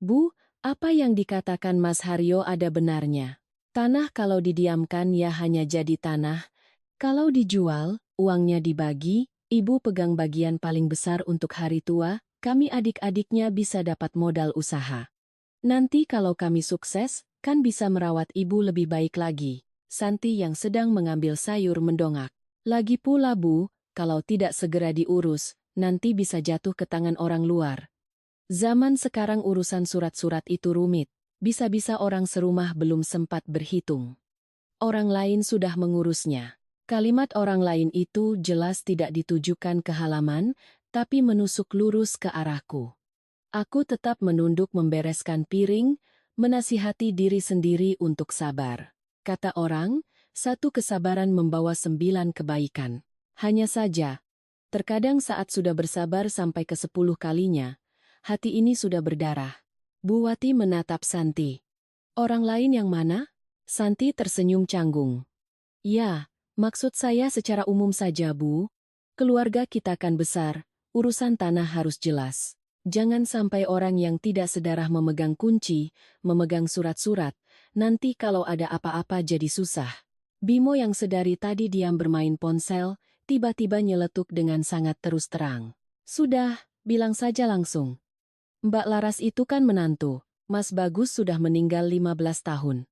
Bu, apa yang dikatakan Mas Haryo ada benarnya. Tanah kalau didiamkan ya hanya jadi tanah. Kalau dijual, uangnya dibagi, ibu pegang bagian paling besar untuk hari tua, kami adik-adiknya bisa dapat modal usaha. Nanti kalau kami sukses, kan bisa merawat ibu lebih baik lagi. Santi yang sedang mengambil sayur mendongak. Lagi pula Bu, kalau tidak segera diurus, nanti bisa jatuh ke tangan orang luar. Zaman sekarang urusan surat-surat itu rumit. Bisa-bisa orang serumah belum sempat berhitung. Orang lain sudah mengurusnya. Kalimat orang lain itu jelas tidak ditujukan ke halaman, tapi menusuk lurus ke arahku. Aku tetap menunduk membereskan piring, menasihati diri sendiri untuk sabar. Kata orang, satu kesabaran membawa 9 kebaikan. Hanya saja, terkadang saat sudah bersabar sampai ke 10 kalinya, hati ini sudah berdarah. Bu Wati menatap Santi. Orang lain yang mana? Santi tersenyum canggung. Ya, maksud saya secara umum saja, Bu. Keluarga kita kan besar, urusan tanah harus jelas. Jangan sampai orang yang tidak sedarah memegang kunci, memegang surat-surat, nanti kalau ada apa-apa jadi susah. Bimo yang sedari tadi diam bermain ponsel, tiba-tiba nyeletuk dengan sangat terus terang. Sudah, bilang saja langsung. Mbak Laras itu kan menantu, Mas Bagus sudah meninggal 15 tahun.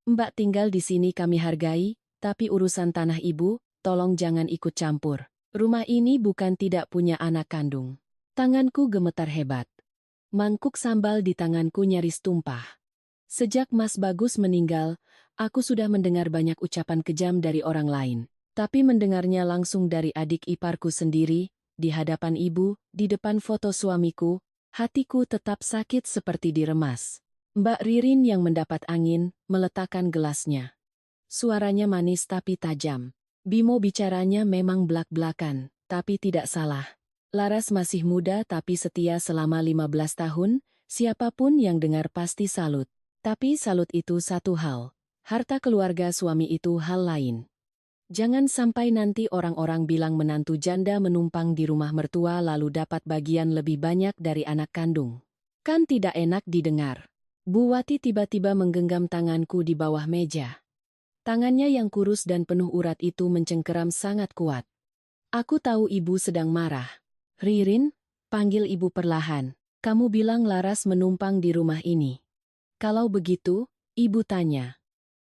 Mbak tinggal di sini kami hargai, tapi urusan tanah ibu, tolong jangan ikut campur. Rumah ini bukan tidak punya anak kandung. Tanganku gemetar hebat. Mangkuk sambal di tanganku nyaris tumpah. Sejak Mas Bagus meninggal, aku sudah mendengar banyak ucapan kejam dari orang lain. Tapi mendengarnya langsung dari adik iparku sendiri, di hadapan ibu, di depan foto suamiku, hatiku tetap sakit seperti diremas. Mbak Ririn yang mendapat angin, meletakkan gelasnya. Suaranya manis tapi tajam. Bimo bicaranya memang belak-belakan, tapi tidak salah. Laras masih muda tapi setia selama 15 tahun, siapapun yang dengar pasti salut. Tapi salut itu satu hal, harta keluarga suami itu hal lain. Jangan sampai nanti orang-orang bilang menantu janda menumpang di rumah mertua lalu dapat bagian lebih banyak dari anak kandung. Kan tidak enak didengar. Bu Wati tiba-tiba menggenggam tanganku di bawah meja. Tangannya yang kurus dan penuh urat itu mencengkeram sangat kuat. Aku tahu ibu sedang marah. Ririn, panggil ibu perlahan. Kamu bilang Laras menumpang di rumah ini. Kalau begitu, ibu tanya.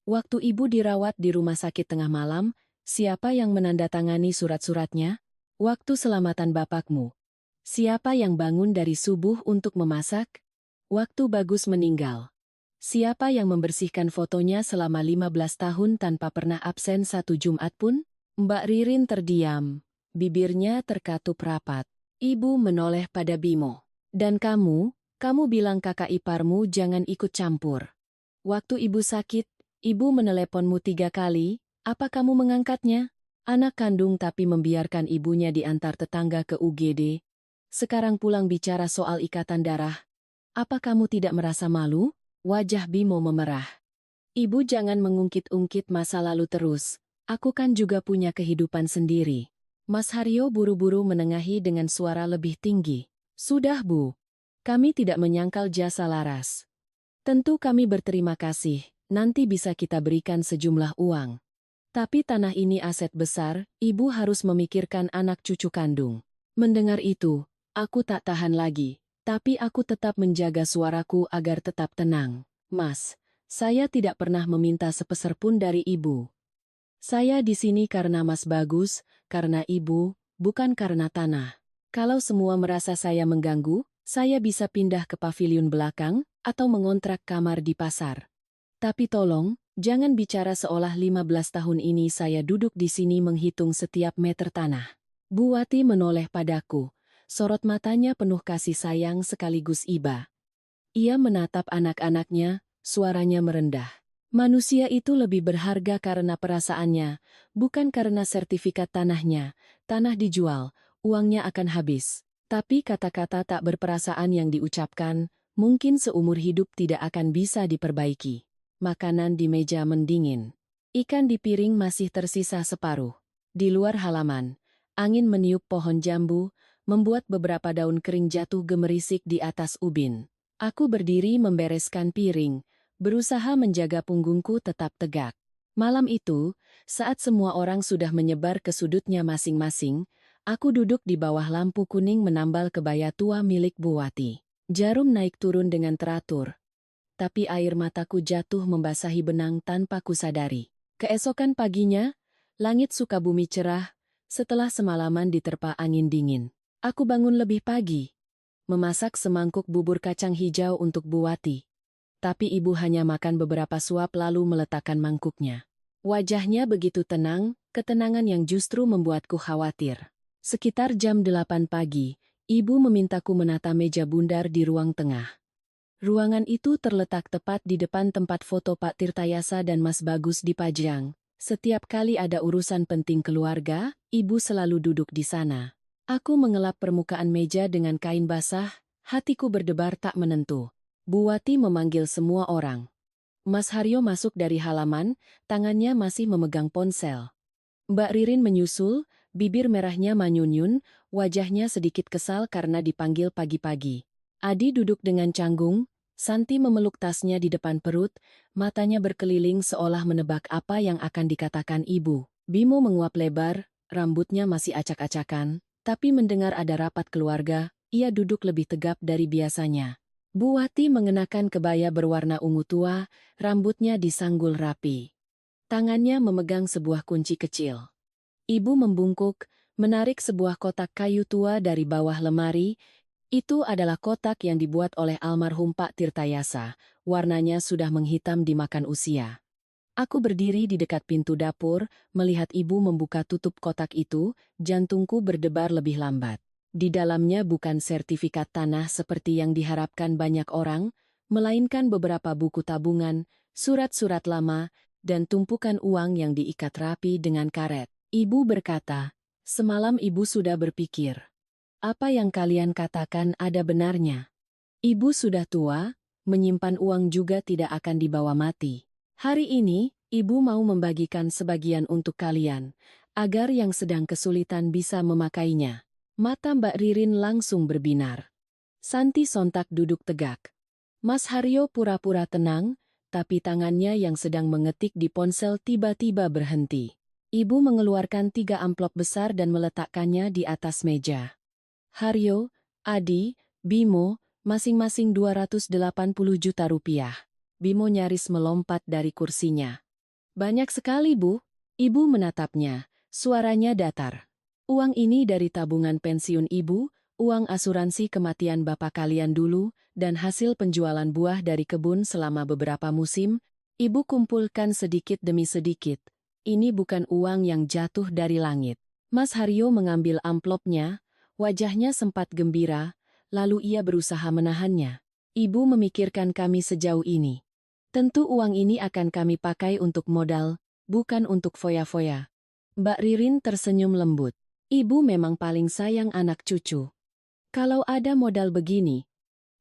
Waktu ibu dirawat di rumah sakit tengah malam, siapa yang menandatangani surat-suratnya? Waktu selamatan bapakmu. Siapa yang bangun dari subuh untuk memasak? Waktu Bagus meninggal. Siapa yang membersihkan fotonya selama 15 tahun tanpa pernah absen satu Jumat pun? Mbak Ririn terdiam. Bibirnya terkatup rapat. Ibu menoleh pada Bimo. Dan kamu bilang kakak iparmu jangan ikut campur. Waktu ibu sakit, ibu meneleponmu 3 kali, apa kamu mengangkatnya? Anak kandung tapi membiarkan ibunya diantar tetangga ke UGD. Sekarang pulang bicara soal ikatan darah. Apa kamu tidak merasa malu? Wajah Bimo memerah. Ibu jangan mengungkit-ungkit masa lalu terus. Aku kan juga punya kehidupan sendiri. Mas Haryo buru-buru menengahi dengan suara lebih tinggi. Sudah Bu. Kami tidak menyangkal jasa Laras. Tentu kami berterima kasih, nanti bisa kita berikan sejumlah uang. Tapi tanah ini aset besar, ibu harus memikirkan anak cucu kandung. Mendengar itu, aku tak tahan lagi. Tapi aku tetap menjaga suaraku agar tetap tenang. Mas, Saya tidak pernah meminta sepeser pun dari ibu. Saya di sini karena Mas Bagus, karena ibu, bukan karena tanah. Kalau semua merasa saya mengganggu, saya bisa pindah ke pavilion belakang atau mengontrak kamar di pasar. Tapi tolong, jangan bicara seolah 15 tahun ini saya duduk di sini menghitung setiap meter tanah. Bu Wati menoleh padaku. Sorot matanya penuh kasih sayang sekaligus iba. Ia menatap anak-anaknya, suaranya merendah. Manusia itu lebih berharga karena perasaannya, bukan karena sertifikat tanahnya. Tanah dijual, uangnya akan habis. Tapi kata-kata tak berperasaan yang diucapkan, mungkin seumur hidup tidak akan bisa diperbaiki. Makanan di meja mendingin. Ikan di piring masih tersisa separuh. Di luar halaman, angin meniup pohon jambu, membuat beberapa daun kering jatuh gemerisik di atas ubin. Aku berdiri membereskan piring, berusaha menjaga punggungku tetap tegak. Malam itu, saat semua orang sudah menyebar ke sudutnya masing-masing, aku duduk di bawah lampu kuning menambal kebaya tua milik Bu Wati. Jarum naik turun dengan teratur, tapi air mataku jatuh membasahi benang tanpa kusadari. Keesokan paginya, langit Sukabumi cerah, setelah semalaman diterpa angin dingin. Aku bangun lebih pagi, memasak semangkuk bubur kacang hijau untuk Bu Wati. Tapi ibu hanya makan beberapa suap lalu meletakkan mangkuknya. Wajahnya begitu tenang, ketenangan yang justru membuatku khawatir. Sekitar jam 8 pagi, ibu memintaku menata meja bundar di ruang tengah. Ruangan itu terletak tepat di depan tempat foto Pak Tirtayasa dan Mas Bagus dipajang. Setiap kali ada urusan penting keluarga, ibu selalu duduk di sana. Aku mengelap permukaan meja dengan kain basah, hatiku berdebar tak menentu. Bu Wati memanggil semua orang. Mas Haryo masuk dari halaman, tangannya masih memegang ponsel. Mbak Ririn menyusul, bibir merahnya manyun-nyun, wajahnya sedikit kesal karena dipanggil pagi-pagi. Adi duduk dengan canggung, Santi memeluk tasnya di depan perut, matanya berkeliling seolah menebak apa yang akan dikatakan ibu. Bimo menguap lebar, rambutnya masih acak-acakan, tapi mendengar ada rapat keluarga, ia duduk lebih tegap dari biasanya. Bu Wati mengenakan kebaya berwarna ungu tua, rambutnya disanggul rapi. Tangannya memegang sebuah kunci kecil. Ibu membungkuk, menarik sebuah kotak kayu tua dari bawah lemari. Itu adalah kotak yang dibuat oleh almarhum Pak Tirtayasa, warnanya sudah menghitam dimakan usia. Aku berdiri di dekat pintu dapur, melihat ibu membuka tutup kotak itu, jantungku berdebar lebih lambat. Di dalamnya bukan sertifikat tanah seperti yang diharapkan banyak orang, melainkan beberapa buku tabungan, surat-surat lama, dan tumpukan uang yang diikat rapi dengan karet. Ibu berkata, "Semalam ibu sudah berpikir. Apa yang kalian katakan ada benarnya. Ibu sudah tua, menyimpan uang juga tidak akan dibawa mati. Hari ini, ibu mau membagikan sebagian untuk kalian, agar yang sedang kesulitan bisa memakainya." Mata Mbak Ririn langsung berbinar. Santi sontak duduk tegak. Mas Haryo pura-pura tenang, tapi tangannya yang sedang mengetik di ponsel tiba-tiba berhenti. Ibu mengeluarkan 3 amplop besar dan meletakkannya di atas meja. Haryo, Adi, Bimo, masing-masing 280 juta rupiah. Bimo nyaris melompat dari kursinya. Banyak sekali, Bu. Ibu menatapnya, suaranya datar. Uang ini dari tabungan pensiun ibu, uang asuransi kematian bapak kalian dulu, dan hasil penjualan buah dari kebun selama beberapa musim, ibu kumpulkan sedikit demi sedikit. Ini bukan uang yang jatuh dari langit. Mas Haryo mengambil amplopnya, wajahnya sempat gembira, lalu ia berusaha menahannya. Ibu memikirkan kami sejauh ini. Tentu uang ini akan kami pakai untuk modal, bukan untuk foya-foya. Mbak Ririn tersenyum lembut. Ibu memang paling sayang anak cucu. Kalau ada modal begini,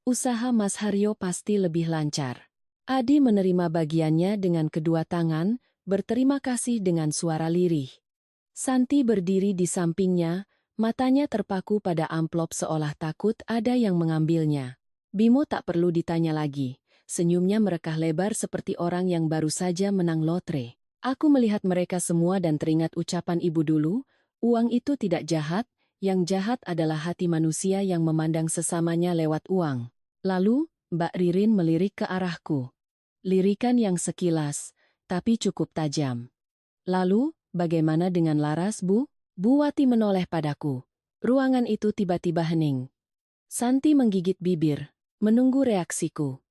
usaha Mas Haryo pasti lebih lancar. Adi menerima bagiannya dengan kedua tangan, berterima kasih dengan suara lirih. Santi berdiri di sampingnya, matanya terpaku pada amplop seolah takut ada yang mengambilnya. Bimo tak perlu ditanya lagi, senyumnya merekah lebar seperti orang yang baru saja menang lotre. Aku melihat mereka semua dan teringat ucapan ibu dulu, uang itu tidak jahat, yang jahat adalah hati manusia yang memandang sesamanya lewat uang. Lalu, Mbak Ririn melirik ke arahku. Lirikan yang sekilas, tapi cukup tajam. Lalu, bagaimana dengan Laras, Bu? Bu Wati menoleh padaku. Ruangan itu tiba-tiba hening. Santi menggigit bibir, menunggu reaksiku.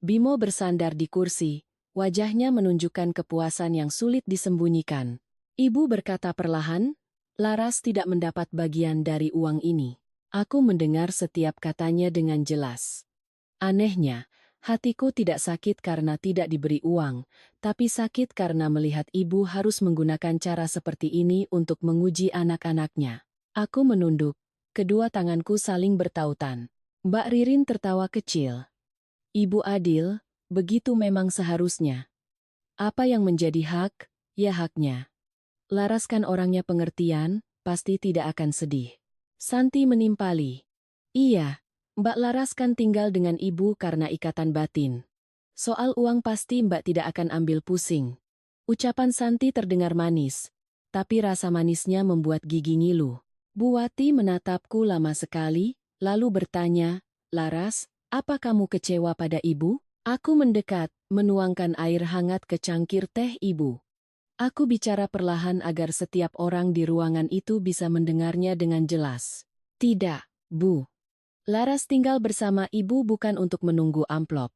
Bimo bersandar di kursi, wajahnya menunjukkan kepuasan yang sulit disembunyikan. Ibu berkata perlahan, Laras tidak mendapat bagian dari uang ini. Aku mendengar setiap katanya dengan jelas. Anehnya, hatiku tidak sakit karena tidak diberi uang, tapi sakit karena melihat ibu harus menggunakan cara seperti ini untuk menguji anak-anaknya. Aku menunduk, kedua tanganku saling bertautan. Mbak Ririn tertawa kecil. Ibu adil, begitu memang seharusnya. Apa yang menjadi hak, ya haknya. Laras kan orangnya pengertian, pasti tidak akan sedih. Santi menimpali. Iya, Mbak Laras kan tinggal dengan ibu karena ikatan batin. Soal uang pasti Mbak tidak akan ambil pusing. Ucapan Santi terdengar manis, tapi rasa manisnya membuat gigi ngilu. Bu Wati menatapku lama sekali, lalu bertanya, Laras, apa kamu kecewa pada ibu? Aku mendekat, menuangkan air hangat ke cangkir teh ibu. Aku bicara perlahan agar setiap orang di ruangan itu bisa mendengarnya dengan jelas. Tidak, Bu. Laras tinggal bersama ibu bukan untuk menunggu amplop.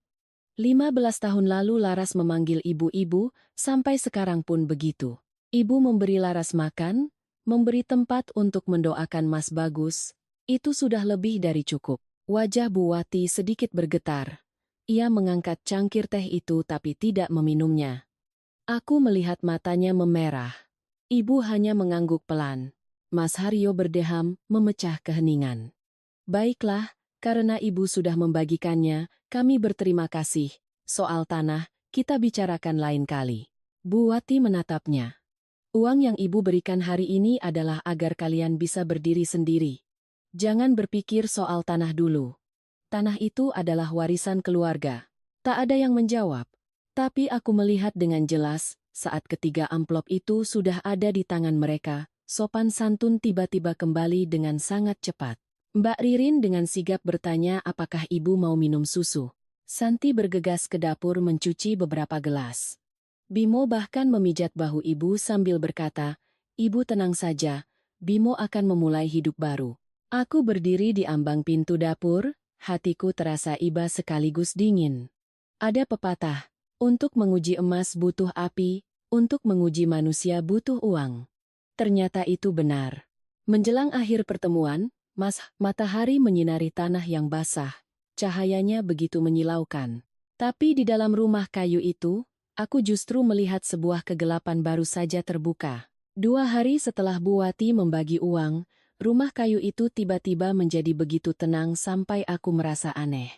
15 tahun lalu Laras memanggil ibu-ibu, sampai sekarang pun begitu. Ibu memberi Laras makan, memberi tempat untuk mendoakan Mas Bagus. Itu sudah lebih dari cukup. Wajah Bu Wati sedikit bergetar. Ia mengangkat cangkir teh itu tapi tidak meminumnya. Aku melihat matanya memerah. Ibu hanya mengangguk pelan. Mas Haryo berdeham, memecah keheningan. Baiklah, karena ibu sudah membagikannya, kami berterima kasih. Soal tanah, kita bicarakan lain kali. Bu Wati menatapnya. Uang yang ibu berikan hari ini adalah agar kalian bisa berdiri sendiri. Jangan berpikir soal tanah dulu. Tanah itu adalah warisan keluarga. Tak ada yang menjawab. Tapi aku melihat dengan jelas, saat ketiga amplop itu sudah ada di tangan mereka, sopan santun tiba-tiba kembali dengan sangat cepat. Mbak Ririn dengan sigap bertanya apakah ibu mau minum susu. Santi bergegas ke dapur mencuci beberapa gelas. Bimo bahkan memijat bahu ibu sambil berkata, Ibu tenang saja, Bimo akan memulai hidup baru. Aku berdiri di ambang pintu dapur, hatiku terasa iba sekaligus dingin. Ada pepatah, untuk menguji emas butuh api, untuk menguji manusia butuh uang. Ternyata itu benar. Menjelang akhir pertemuan, matahari menyinari tanah yang basah. Cahayanya begitu menyilaukan. Tapi di dalam rumah kayu itu, aku justru melihat sebuah kegelapan baru saja terbuka. 2 hari setelah Bu Wati membagi uang, rumah kayu itu tiba-tiba menjadi begitu tenang sampai aku merasa aneh.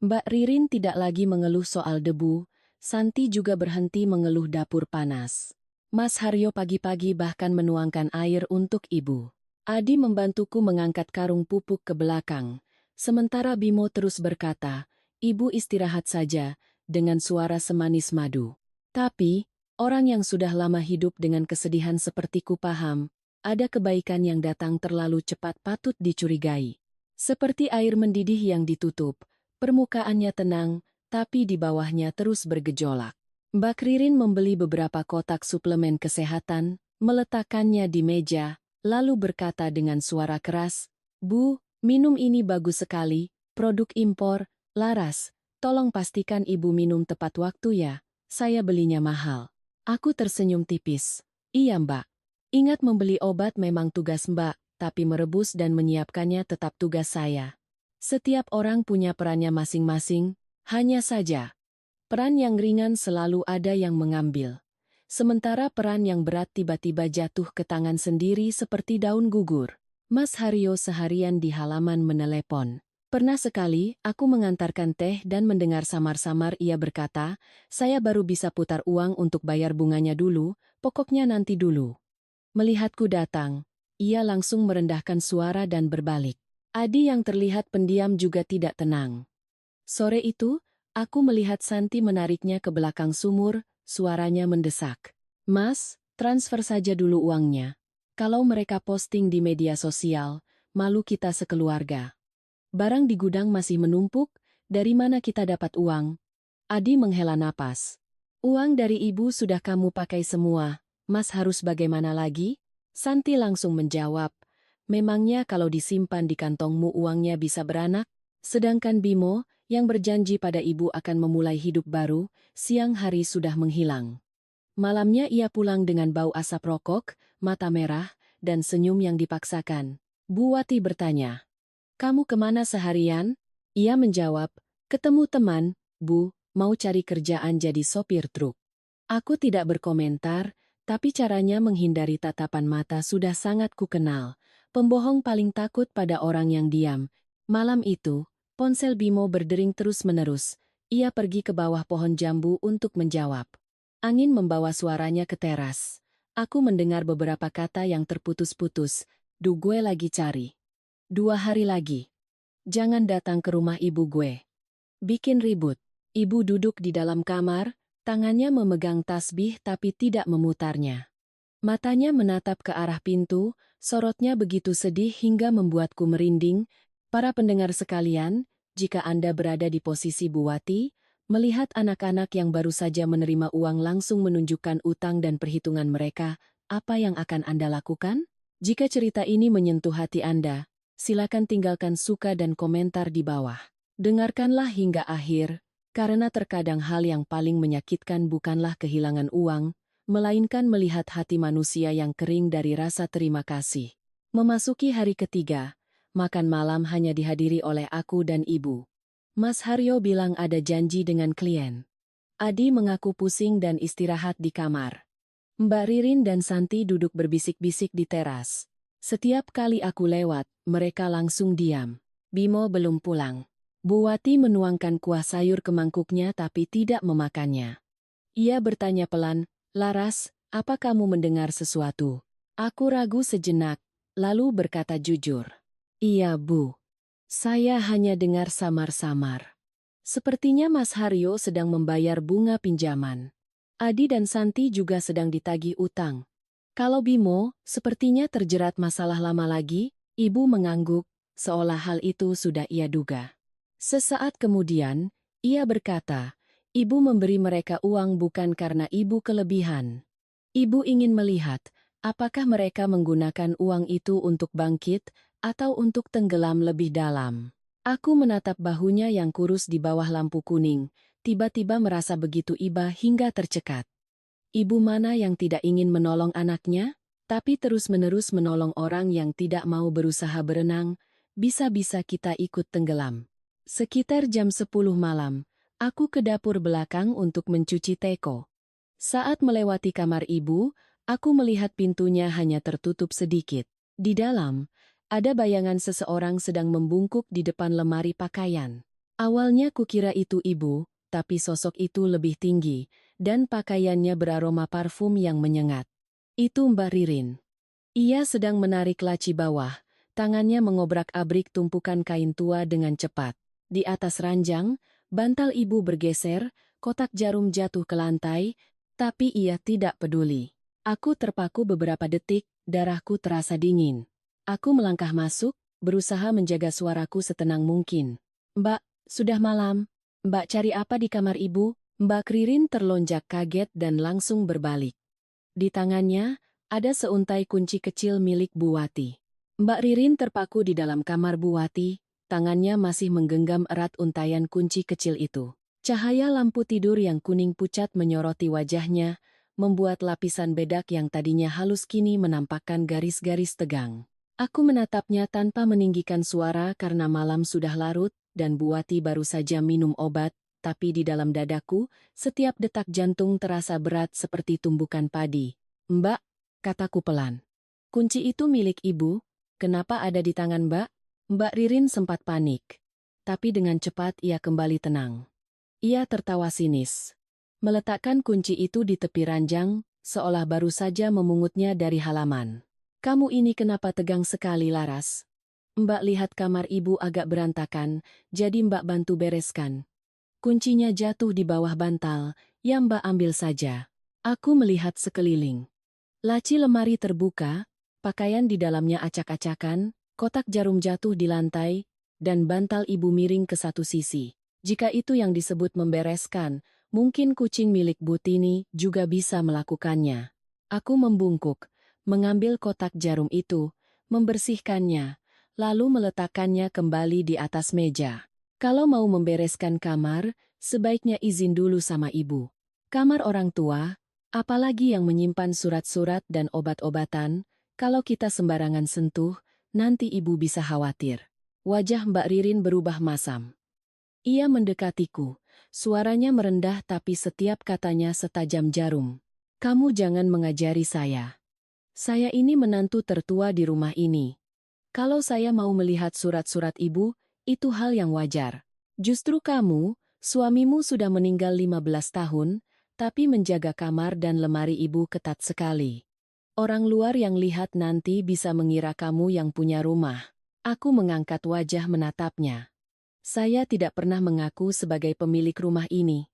Mbak Ririn tidak lagi mengeluh soal debu, Santi juga berhenti mengeluh dapur panas. Mas Haryo pagi-pagi bahkan menuangkan air untuk ibu. Adi membantuku mengangkat karung pupuk ke belakang. Sementara Bimo terus berkata, Ibu istirahat saja, dengan suara semanis madu. Tapi, orang yang sudah lama hidup dengan kesedihan sepertiku paham, ada kebaikan yang datang terlalu cepat patut dicurigai. Seperti air mendidih yang ditutup, permukaannya tenang, tapi di bawahnya terus bergejolak. Mbak Ririn membeli beberapa kotak suplemen kesehatan, meletakkannya di meja, lalu berkata dengan suara keras, Bu, minum ini bagus sekali, produk impor, Laras, tolong pastikan ibu minum tepat waktu ya, saya belinya mahal. Aku tersenyum tipis. Iya Mbak. Ingat membeli obat memang tugas Mbak, tapi merebus dan menyiapkannya tetap tugas saya. Setiap orang punya perannya masing-masing, hanya saja. Peran yang ringan selalu ada yang mengambil. Sementara peran yang berat tiba-tiba jatuh ke tangan sendiri seperti daun gugur. Mas Haryo seharian di halaman menelepon. Pernah sekali, aku mengantarkan teh dan mendengar samar-samar ia berkata, saya baru bisa putar uang untuk bayar bunganya dulu, pokoknya nanti dulu. Melihatku datang, ia langsung merendahkan suara dan berbalik. Adi yang terlihat pendiam juga tidak tenang. Sore itu, aku melihat Santi menariknya ke belakang sumur, suaranya mendesak. Mas, transfer saja dulu uangnya. Kalau mereka posting di media sosial, malu kita sekeluarga. Barang di gudang masih menumpuk, dari mana kita dapat uang? Adi menghela napas. Uang dari ibu sudah kamu pakai semua, Mas harus bagaimana lagi? Santi langsung menjawab, memangnya kalau disimpan di kantongmu uangnya bisa beranak? Sedangkan Bimo, yang berjanji pada ibu akan memulai hidup baru, siang hari sudah menghilang. Malamnya ia pulang dengan bau asap rokok, mata merah, dan senyum yang dipaksakan. Bu Wati bertanya, kamu kemana seharian? Ia menjawab, ketemu teman, Bu, mau cari kerjaan jadi sopir truk. Aku tidak berkomentar, tapi caranya menghindari tatapan mata sudah sangat kukenal. Pembohong paling takut pada orang yang diam. Malam itu, ponsel Bimo berdering terus-menerus. Ia pergi ke bawah pohon jambu untuk menjawab. Angin membawa suaranya ke teras. Aku mendengar beberapa kata yang terputus-putus. Gue lagi cari. 2 hari lagi. Jangan datang ke rumah ibu gue. Bikin ribut. Ibu duduk di dalam kamar, tangannya memegang tasbih tapi tidak memutarnya. Matanya menatap ke arah pintu, sorotnya begitu sedih hingga membuatku merinding. Para pendengar sekalian, jika Anda berada di posisi Bu Wati, melihat anak-anak yang baru saja menerima uang langsung menunjukkan utang dan perhitungan mereka, apa yang akan Anda lakukan? Jika cerita ini menyentuh hati Anda, silakan tinggalkan suka dan komentar di bawah. Dengarkanlah hingga akhir, karena terkadang hal yang paling menyakitkan bukanlah kehilangan uang, melainkan melihat hati manusia yang kering dari rasa terima kasih. Memasuki hari ketiga, makan malam hanya dihadiri oleh aku dan ibu. Mas Haryo bilang ada janji dengan klien. Adi mengaku pusing dan istirahat di kamar. Mbak Ririn dan Santi duduk berbisik-bisik di teras. Setiap kali aku lewat, mereka langsung diam. Bimo belum pulang. Bu Wati menuangkan kuah sayur ke mangkuknya tapi tidak memakannya. Ia bertanya pelan, Laras, apa kamu mendengar sesuatu? Aku ragu sejenak, lalu berkata jujur. Iya Bu. Saya hanya dengar samar-samar. Sepertinya Mas Haryo sedang membayar bunga pinjaman. Adi dan Santi juga sedang ditagih utang. Kalau Bimo, sepertinya terjerat masalah lama lagi, ibu mengangguk, seolah hal itu sudah ia duga. Sesaat kemudian, ia berkata, ibu memberi mereka uang bukan karena ibu kelebihan. Ibu ingin melihat, apakah mereka menggunakan uang itu untuk bangkit, atau untuk tenggelam lebih dalam. Aku menatap bahunya yang kurus di bawah lampu kuning, tiba-tiba merasa begitu iba hingga tercekat. Ibu mana yang tidak ingin menolong anaknya, tapi terus-menerus menolong orang yang tidak mau berusaha berenang, bisa-bisa kita ikut tenggelam. Sekitar jam 10 malam, aku ke dapur belakang untuk mencuci teko. Saat melewati kamar ibu, aku melihat pintunya hanya tertutup sedikit. Di dalam, ada bayangan seseorang sedang membungkuk di depan lemari pakaian. Awalnya kukira itu ibu, tapi sosok itu lebih tinggi, dan pakaiannya beraroma parfum yang menyengat. Itu Mbak Ririn. Ia sedang menarik laci bawah, tangannya mengobrak-abrik tumpukan kain tua dengan cepat. Di atas ranjang, bantal ibu bergeser, kotak jarum jatuh ke lantai, tapi ia tidak peduli. Aku terpaku beberapa detik, darahku terasa dingin. Aku melangkah masuk, berusaha menjaga suaraku setenang mungkin. Mbak, sudah malam. Mbak cari apa di kamar ibu? Mbak Ririn terlonjak kaget dan langsung berbalik. Di tangannya, ada seuntai kunci kecil milik Bu Wati. Mbak Ririn terpaku di dalam kamar Bu Wati, tangannya masih menggenggam erat untaian kunci kecil itu. Cahaya lampu tidur yang kuning pucat menyoroti wajahnya, membuat lapisan bedak yang tadinya halus kini menampakkan garis-garis tegang. Aku menatapnya tanpa meninggikan suara karena malam sudah larut, dan Bu Wati baru saja minum obat, tapi di dalam dadaku, setiap detak jantung terasa berat seperti tumbukan padi. Mbak, kataku pelan. Kunci itu milik ibu, kenapa ada di tangan Mbak? Mbak Ririn sempat panik. Tapi dengan cepat ia kembali tenang. Ia tertawa sinis. Meletakkan kunci itu di tepi ranjang, seolah baru saja memungutnya dari halaman. Kamu ini kenapa tegang sekali Laras? Mbak lihat kamar ibu agak berantakan, jadi Mbak bantu bereskan. Kuncinya jatuh di bawah bantal, ya Mbak ambil saja. Aku melihat sekeliling. Laci lemari terbuka, pakaian di dalamnya acak-acakan, kotak jarum jatuh di lantai, dan bantal ibu miring ke satu sisi. Jika itu yang disebut membereskan, mungkin kucing milik Butini juga bisa melakukannya. Aku membungkuk, mengambil kotak jarum itu, membersihkannya, lalu meletakkannya kembali di atas meja. Kalau mau membereskan kamar, sebaiknya izin dulu sama ibu. Kamar orang tua, apalagi yang menyimpan surat-surat dan obat-obatan, kalau kita sembarangan sentuh, nanti ibu bisa khawatir. Wajah Mbak Ririn berubah masam. Ia mendekatiku. Suaranya merendah tapi setiap katanya setajam jarum. Kamu jangan mengajari saya. Saya ini menantu tertua di rumah ini. Kalau saya mau melihat surat-surat ibu, itu hal yang wajar. Justru kamu, suamimu sudah meninggal 15 tahun, tapi menjaga kamar dan lemari ibu ketat sekali. Orang luar yang lihat nanti bisa mengira kamu yang punya rumah. Aku mengangkat wajah menatapnya. Saya tidak pernah mengaku sebagai pemilik rumah ini.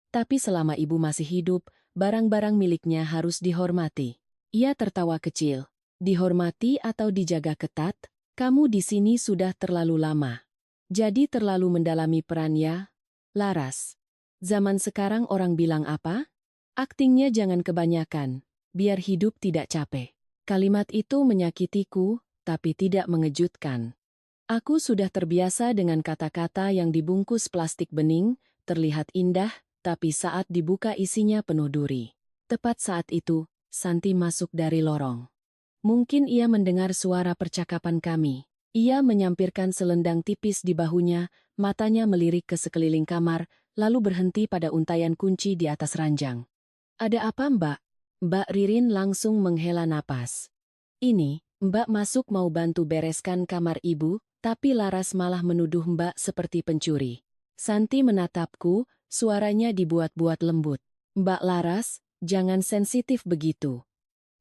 Tapi selama ibu masih hidup, barang-barang miliknya harus dihormati. Ia tertawa kecil. Dihormati atau dijaga ketat? Kamu di sini sudah terlalu lama. Jadi terlalu mendalami peran ya? Laras. Zaman sekarang orang bilang apa? Aktingnya jangan kebanyakan, biar hidup tidak capek. Kalimat itu menyakitiku, tapi tidak mengejutkan. Aku sudah terbiasa dengan kata-kata yang dibungkus plastik bening, terlihat indah, tapi saat dibuka isinya penuh duri. Tepat saat itu, Santi masuk dari lorong. Mungkin ia mendengar suara percakapan kami. Ia menyampirkan selendang tipis di bahunya, matanya melirik ke sekeliling kamar, lalu berhenti pada untaian kunci di atas ranjang. Ada apa, Mbak? Mbak Ririn langsung menghela napas. Ini, Mbak masuk mau bantu bereskan kamar ibu, tapi Laras malah menuduh Mbak seperti pencuri. Santi menatapku, suaranya dibuat-buat lembut. Mbak Laras, jangan sensitif begitu.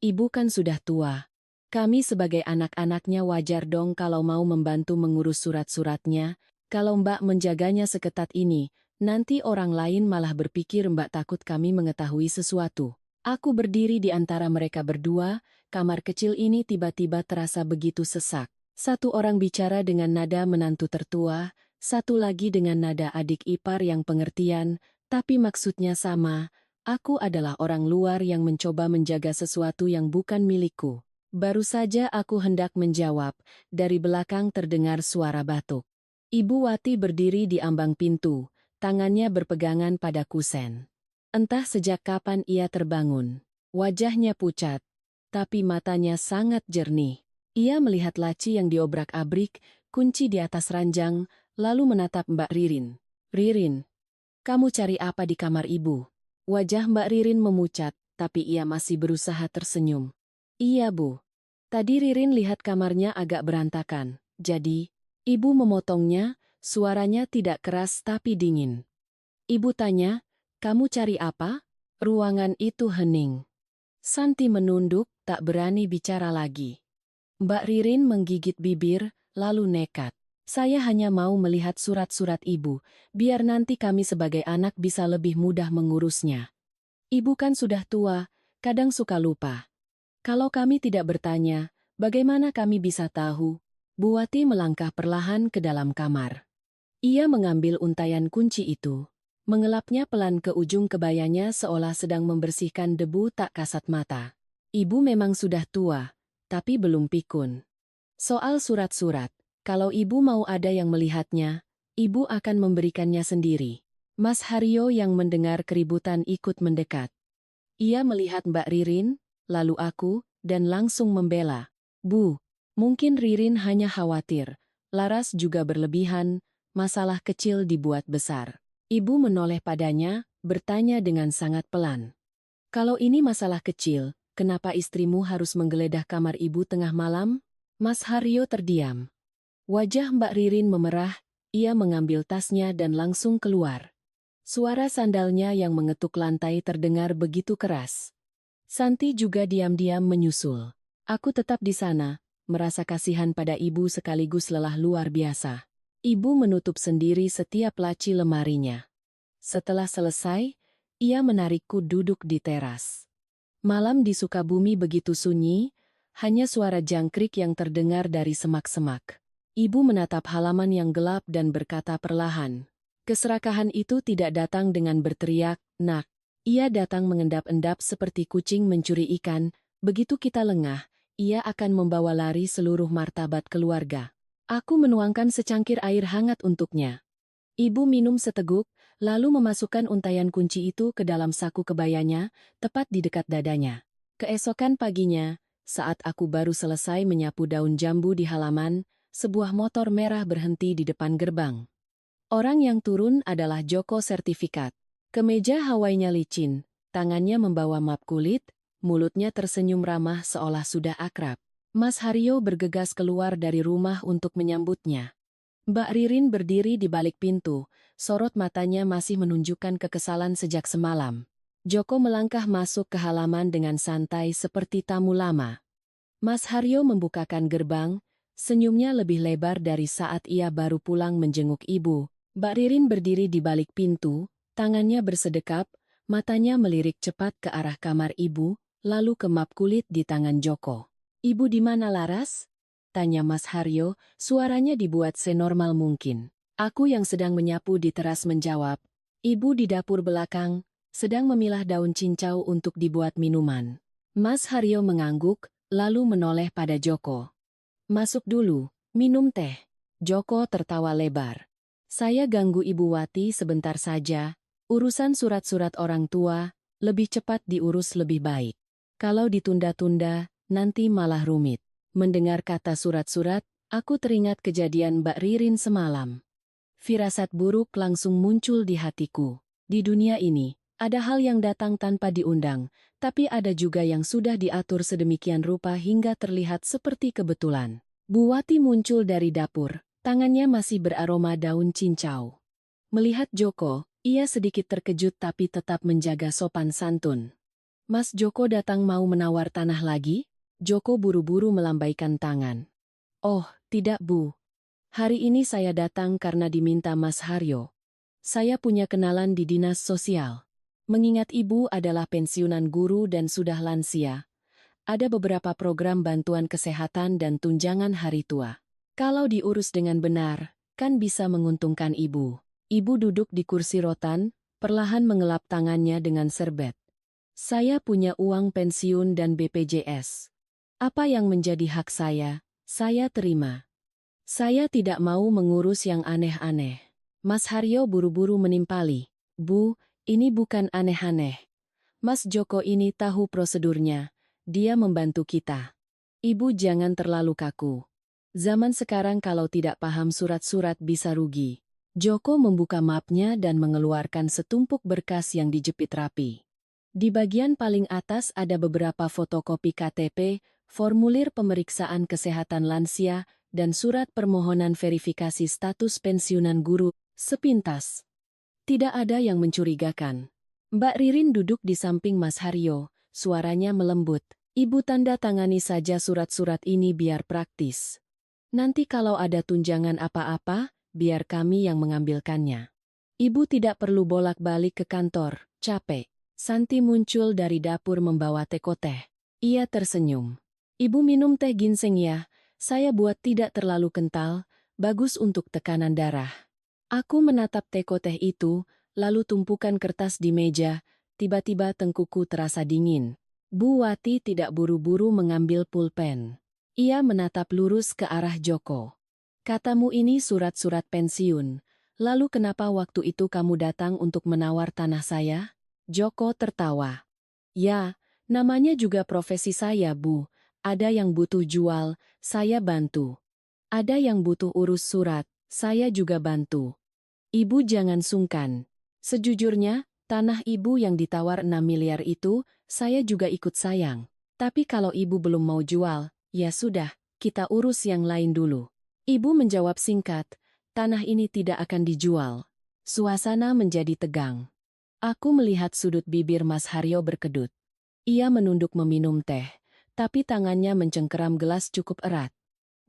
Ibu kan sudah tua. Kami sebagai anak-anaknya wajar dong kalau mau membantu mengurus surat-suratnya. Kalau Mbak menjaganya seketat ini, nanti orang lain malah berpikir Mbak takut kami mengetahui sesuatu. Aku berdiri di antara mereka berdua, kamar kecil ini tiba-tiba terasa begitu sesak. Satu orang bicara dengan nada menantu tertua, satu lagi dengan nada adik ipar yang pengertian, tapi maksudnya sama. Aku adalah orang luar yang mencoba menjaga sesuatu yang bukan milikku. Baru saja aku hendak menjawab, dari belakang terdengar suara batuk. Ibu Wati berdiri di ambang pintu, tangannya berpegangan pada kusen. Entah sejak kapan ia terbangun. Wajahnya pucat, tapi matanya sangat jernih. Ia melihat laci yang diobrak-abrik, kunci di atas ranjang, lalu menatap Mbak Ririn. Ririn, kamu cari apa di kamar ibu? Wajah Mbak Ririn memucat, tapi ia masih berusaha tersenyum. Iya, Bu. Tadi Ririn lihat kamarnya agak berantakan, jadi, ibu memotongnya, suaranya tidak keras tapi dingin. Ibu tanya, kamu cari apa? Ruangan itu hening. Santi menunduk, tak berani bicara lagi. Mbak Ririn menggigit bibir, lalu nekat. Saya hanya mau melihat surat-surat ibu, biar nanti kami sebagai anak bisa lebih mudah mengurusnya. Ibu kan sudah tua, kadang suka lupa. Kalau kami tidak bertanya, bagaimana kami bisa tahu? Bu Wati melangkah perlahan ke dalam kamar. Ia mengambil untaian kunci itu, mengelapnya pelan ke ujung kebayanya seolah sedang membersihkan debu tak kasat mata. Ibu memang sudah tua, tapi belum pikun. Soal surat-surat, kalau ibu mau ada yang melihatnya, ibu akan memberikannya sendiri. Mas Haryo yang mendengar keributan ikut mendekat. Ia melihat Mbak Ririn, lalu aku, dan langsung membela. Bu, mungkin Ririn hanya khawatir. Laras juga berlebihan, masalah kecil dibuat besar. Ibu menoleh padanya, bertanya dengan sangat pelan. Kalau ini masalah kecil, kenapa istrimu harus menggeledah kamar ibu tengah malam? Mas Haryo terdiam. Wajah Mbak Ririn memerah, ia mengambil tasnya dan langsung keluar. Suara sandalnya yang mengetuk lantai terdengar begitu keras. Santi juga diam-diam menyusul. Aku tetap di sana, merasa kasihan pada ibu sekaligus lelah luar biasa. Ibu menutup sendiri setiap laci lemarinya. Setelah selesai, ia menarikku duduk di teras. Malam di Sukabumi begitu sunyi, hanya suara jangkrik yang terdengar dari semak-semak. Ibu menatap halaman yang gelap dan berkata perlahan, Keserakahan itu tidak datang dengan berteriak, "Nak." Ia datang mengendap-endap seperti kucing mencuri ikan. Begitu kita lengah, ia akan membawa lari seluruh martabat keluarga. Aku menuangkan secangkir air hangat untuknya. Ibu minum seteguk, lalu memasukkan untayan kunci itu ke dalam saku kebayanya, tepat di dekat dadanya. Keesokan paginya, saat aku baru selesai menyapu daun jambu di halaman, sebuah motor merah berhenti di depan gerbang. Orang yang turun adalah Joko Sertifikat. Kemeja Hawaiinya licin, tangannya membawa map kulit, mulutnya tersenyum ramah seolah sudah akrab. Mas Haryo bergegas keluar dari rumah untuk menyambutnya. Mbak Ririn berdiri di balik pintu, sorot matanya masih menunjukkan kekesalan sejak semalam. Joko melangkah masuk ke halaman dengan santai seperti tamu lama. Mas Haryo membukakan gerbang, senyumnya lebih lebar dari saat ia baru pulang menjenguk ibu. Mbak Ririn berdiri di balik pintu, tangannya bersedekap, matanya melirik cepat ke arah kamar ibu, lalu ke map kulit di tangan Joko. "Ibu di mana, Laras?" tanya Mas Haryo, suaranya dibuat senormal mungkin. Aku yang sedang menyapu di teras menjawab, "Ibu di dapur belakang, sedang memilah daun cincau untuk dibuat minuman." Mas Haryo mengangguk, lalu menoleh pada Joko. "Masuk dulu, minum teh." Joko tertawa lebar. "Saya ganggu Ibu Wati sebentar saja, urusan surat-surat orang tua, lebih cepat diurus lebih baik. Kalau ditunda-tunda, nanti malah rumit." Mendengar kata surat-surat, aku teringat kejadian Mbak Ririn semalam. Firasat buruk langsung muncul di hatiku. Di dunia ini, ada hal yang datang tanpa diundang, tapi ada juga yang sudah diatur sedemikian rupa hingga terlihat seperti kebetulan. Bu Wati muncul dari dapur, tangannya masih beraroma daun cincau. Melihat Joko, ia sedikit terkejut tapi tetap menjaga sopan santun. "Mas Joko datang mau menawar tanah lagi?" Joko buru-buru melambaikan tangan. "Oh, tidak Bu. Hari ini saya datang karena diminta Mas Haryo. Saya punya kenalan di dinas sosial. Mengingat Ibu adalah pensiunan guru dan sudah lansia, ada beberapa program bantuan kesehatan dan tunjangan hari tua. Kalau diurus dengan benar, kan bisa menguntungkan Ibu." Ibu duduk di kursi rotan, perlahan mengelap tangannya dengan serbet. "Saya punya uang pensiun dan BPJS. Apa yang menjadi hak saya terima. Saya tidak mau mengurus yang aneh-aneh." Mas Haryo buru-buru menimpali. "Bu, ini bukan aneh-aneh. Mas Joko ini tahu prosedurnya. Dia membantu kita. Ibu jangan terlalu kaku. Zaman sekarang kalau tidak paham surat-surat bisa rugi." Joko membuka mapnya dan mengeluarkan setumpuk berkas yang dijepit rapi. Di bagian paling atas ada beberapa fotokopi KTP, formulir pemeriksaan kesehatan lansia, dan surat permohonan verifikasi status pensiunan guru, sepintas. Tidak ada yang mencurigakan. Mbak Ririn duduk di samping Mas Haryo, suaranya melembut. "Ibu tanda tangani saja surat-surat ini biar praktis. Nanti kalau ada tunjangan apa-apa, biar kami yang mengambilkannya. Ibu tidak perlu bolak-balik ke kantor, capek." Santi muncul dari dapur membawa teko teh. Ia tersenyum. "Ibu minum teh ginseng ya, saya buat tidak terlalu kental, bagus untuk tekanan darah." Aku menatap teko teh itu, lalu tumpukan kertas di meja, tiba-tiba tengkuku terasa dingin. Bu Wati tidak buru-buru mengambil pulpen. Ia menatap lurus ke arah Joko. "Katamu ini surat-surat pensiun, lalu kenapa waktu itu kamu datang untuk menawar tanah saya?" Joko tertawa. "Ya, namanya juga profesi saya, Bu. Ada yang butuh jual, saya bantu. Ada yang butuh urus surat, saya juga bantu. Ibu jangan sungkan. Sejujurnya, tanah Ibu yang ditawar 6 miliar itu, saya juga ikut sayang. Tapi kalau Ibu belum mau jual, ya sudah, kita urus yang lain dulu." Ibu menjawab singkat, "Tanah ini tidak akan dijual." Suasana menjadi tegang. Aku melihat sudut bibir Mas Haryo berkedut. Ia menunduk meminum teh, tapi tangannya mencengkeram gelas cukup erat.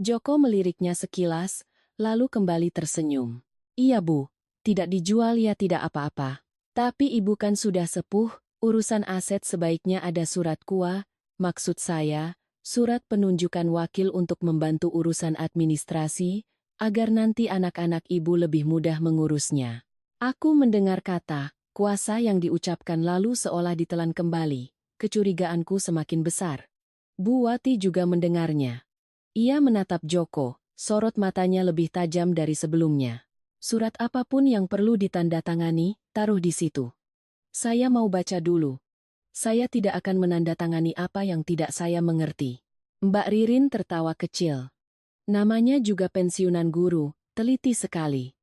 Joko meliriknya sekilas, lalu kembali tersenyum. "Iya Bu, tidak dijual ya tidak apa-apa. Tapi Ibu kan sudah sepuh, urusan aset sebaiknya ada surat kuah, maksud saya, surat penunjukan wakil untuk membantu urusan administrasi, agar nanti anak-anak Ibu lebih mudah mengurusnya." Aku mendengar kata, kuasa yang diucapkan lalu seolah ditelan kembali. Kecurigaanku semakin besar. Bu Wati juga mendengarnya. Ia menatap Joko, sorot matanya lebih tajam dari sebelumnya. Surat apapun yang perlu ditandatangani, taruh di situ. Saya mau baca dulu. Saya tidak akan menandatangani apa yang tidak saya mengerti. Mbak Ririn tertawa kecil. Namanya juga pensiunan guru, teliti sekali.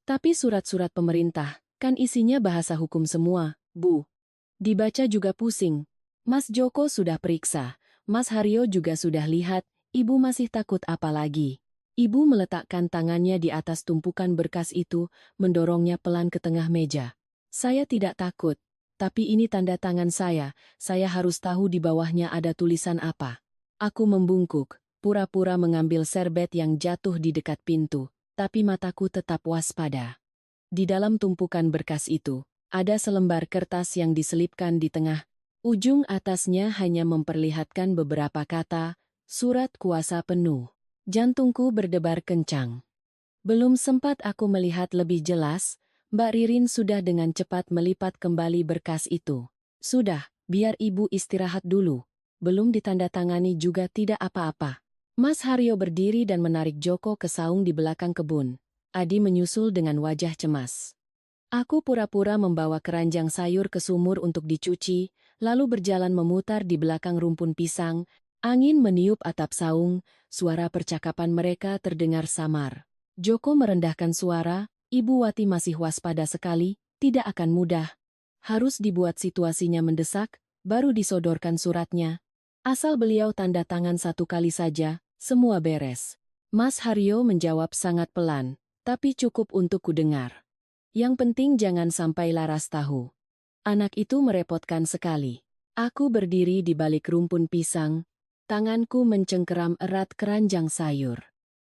Tapi surat-surat pemerintah, kan isinya bahasa hukum semua, Bu. Dibaca juga pusing. Mas Joko sudah periksa, Mas Haryo juga sudah lihat, Ibu masih takut apa lagi? Ibu meletakkan tangannya di atas tumpukan berkas itu, mendorongnya pelan ke tengah meja. Saya tidak takut, tapi ini tanda tangan saya harus tahu di bawahnya ada tulisan apa. Aku membungkuk, pura-pura mengambil serbet yang jatuh di dekat pintu, tapi mataku tetap waspada. Di dalam tumpukan berkas itu, ada selembar kertas yang diselipkan di tengah. Ujung atasnya hanya memperlihatkan beberapa kata, surat kuasa penuh. Jantungku berdebar kencang. Belum sempat aku melihat lebih jelas, Mbak Ririn sudah dengan cepat melipat kembali berkas itu. Sudah, biar ibu istirahat dulu. Belum ditandatangani juga tidak apa-apa. Mas Haryo berdiri dan menarik Joko ke saung di belakang kebun. Adi menyusul dengan wajah cemas. Aku pura-pura membawa keranjang sayur ke sumur untuk dicuci, lalu berjalan memutar di belakang rumpun pisang. Angin meniup atap saung, suara percakapan mereka terdengar samar. Joko merendahkan suara, Ibu Wati masih waspada sekali, tidak akan mudah. Harus dibuat situasinya mendesak, baru disodorkan suratnya. Asal beliau tanda tangan satu kali saja, semua beres. Mas Haryo menjawab sangat pelan, tapi cukup untuk kudengar. Yang penting jangan sampai Laras tahu. Anak itu merepotkan sekali. Aku berdiri di balik rumpun pisang, tanganku mencengkeram erat keranjang sayur.